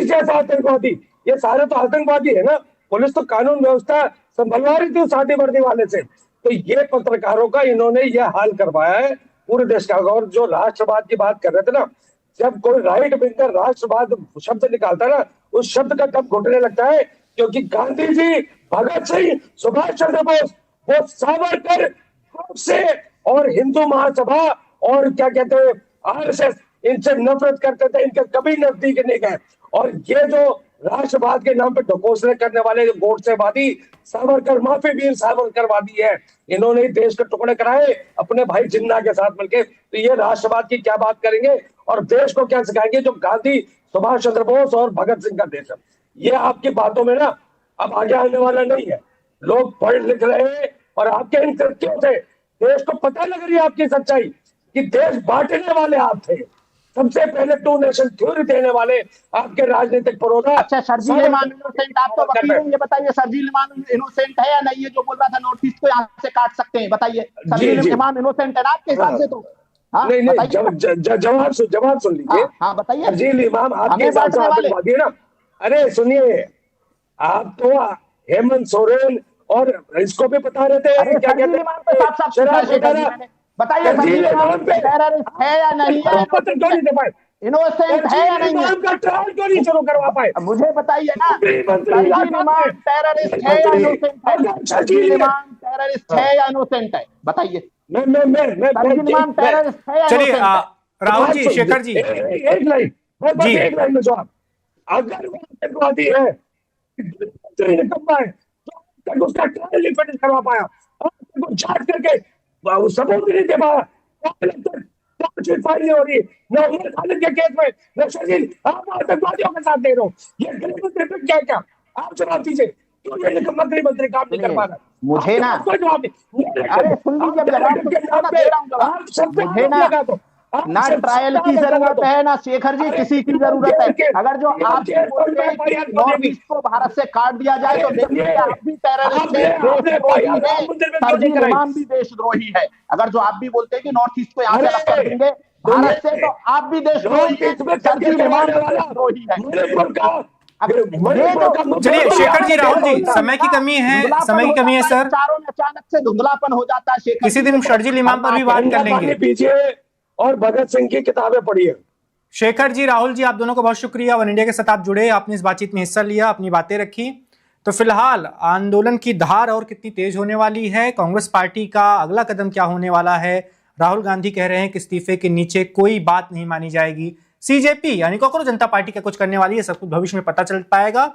जैसा आतंकवादी, ये सारे तो आतंकवादी है ना। पुलिस तो कानून व्यवस्था संभलवा रही थी शादी वर्दी वाले से, तो ये पत्रकारों का इन्होंने ये हाल करवाया है पूरे देश का। और जो राष्ट्रवाद की बात कर रहे थे ना, जब कोई राइट विंगर राष्ट्रवाद शब्द निकालता है ना, उस शब्द का तब घुटने लगता है, क्योंकि गांधी जी, भगत सिंह, सुभाष चंद्र बोस, वो सावरकर से और हिंदू महासभा और क्या कहते हैं आरएसएस, इनसे नफरत करते थे, इनके कभी नजदीक नहीं गए। और ये जो राष्ट्रवाद के नाम पे ढकोसले करने वाले गोडसेवादी सावरकर, माफी वीर सावरकरवादी है, इन्होंने देश के टुकड़े कराए अपने भाई जिन्ना के साथ मिलकर। तो ये राष्ट्रवाद की क्या बात करेंगे और देश को क्या सिखाएंगे जो गांधी, सुभाष चंद्र बोस और भगत सिंह का देश है। ये आपकी बातों में ना अब आगे आने वाला नहीं है। लोग पढ़ लिख रहे हैं और आपके इन कृत्यों से देश को पता लग रही है आपकी सच्चाई कि देश बांटने वाले आप थे। सबसे पहले टू नेशन थ्योरी देने वाले आपके राजनीतिक पुरोधा। अच्छा, शर्जील इमाम इनोसेंट, आप तो वकील हैं, ये बताइए शर्जील इमाम इनोसेंट है या नहीं? ये जो बोल रहा था नोट ईस्ट को यहाँ से काट सकते हैं, बताइए शर्जील इमाम इनोसेंट है ना आपके हिसाब से? तो नहीं जवाब सुन लीजिए। हाँ बताइए। शर्जील इमाम आपके हिसाब से आतंकवादी है ना? अरे सुनिए, आप तो हेमंत सोरेन और इसको भी बता रहे थे, क्या कहते हैं, बताइए टेररिस्ट है या नहीं है, इनोसेंट है या नहीं है, ट्रायल क्यों नहीं शुरू करवा पाए? मुझे बताइए ना, टेररिस्ट है या इनोसेंट है? टेररिस्ट है या इनोसेंट है, बताइए। चलिए राहुल जी, शेखर जी, एक लाइन में जवाब। अगर वो आतंकवादी है तो उसका ट्रायल नहीं फिनिश करवा पाया, जांच करके सबूत भी नहीं दे पाया, फाइल नहीं हो रही न उमर खालिद के केस में, न शर्जील, आप आतंकवादियों के साथ दे रहे हो। ये क्या क्या आप जवाब दीजिए, क्यों ये मंत्री काम नहीं कर पा रहा? मुझे ना कोई जवाब नहीं। अरे सुन लीजिए, ना ट्रायल की जरूरत है, ना शेखर जी किसी की जरूरत है। अगर जो आप बोलते हैं कि नॉर्थ ईस्ट को भारत से काट दिया जाए तो देखिए आप भी टेररिस्ट है, देशद्रोही है, तर्जीह इमाम भी देशद्रोही है। अगर जो आप भी बोलते हैं कि नॉर्थ ईस्ट को यहाँ से अलग कर देंगे भारत से तो आप भी देशद्रोही है, तर्जीह इमाम भी देशद्रोही है। चलिए शेखर जी, राहुल जी, समय की कमी है, समय की कमी है सर। चारों में अचानक से धुंधलापन हो जाता है। शेखर किसी दिन शर्जील इमाम पर भी बात कर लेंगे। पीछे और भगत सिंह की किताबें पढ़िए। शेखर जी, राहुल जी, आप दोनों को बहुत शुक्रिया, वन इंडिया के साथ आप जुड़े, आपने इस बातचीत में हिस्सा लिया, अपनी बातें रखी। तो फिलहाल आंदोलन की धार और कितनी तेज होने वाली है, कांग्रेस पार्टी का अगला कदम क्या होने वाला है। राहुल गांधी कह रहे हैं कि इस्तीफे के नीचे कोई बात नहीं मानी जाएगी। सीजेपी यानी कांग्रेस जनता पार्टी क्या कुछ करने वाली है, सब कुछ भविष्य में पता चल पाएगा।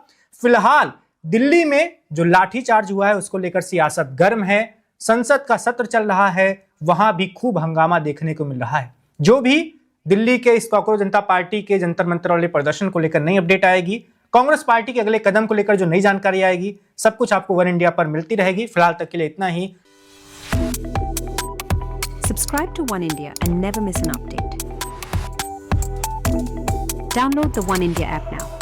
फिलहाल दिल्ली में जो लाठीचार्ज हुआ है उसको लेकर सियासत गर्म है, संसद का सत्र चल रहा है, वहां भी खूब हंगामा देखने को मिल रहा है। जो भी दिल्ली के इस कांग्रेस जनता पार्टी के जंतर मंतर वाले प्रदर्शन को लेकर नई अपडेट आएगी, कांग्रेस पार्टी के अगले कदम को लेकर जो नई जानकारी आएगी, सब कुछ आपको वन इंडिया पर मिलती रहेगी। फिलहाल तक के लिए इतना ही। Subscribe to One India and never miss an update. Download the One India app now.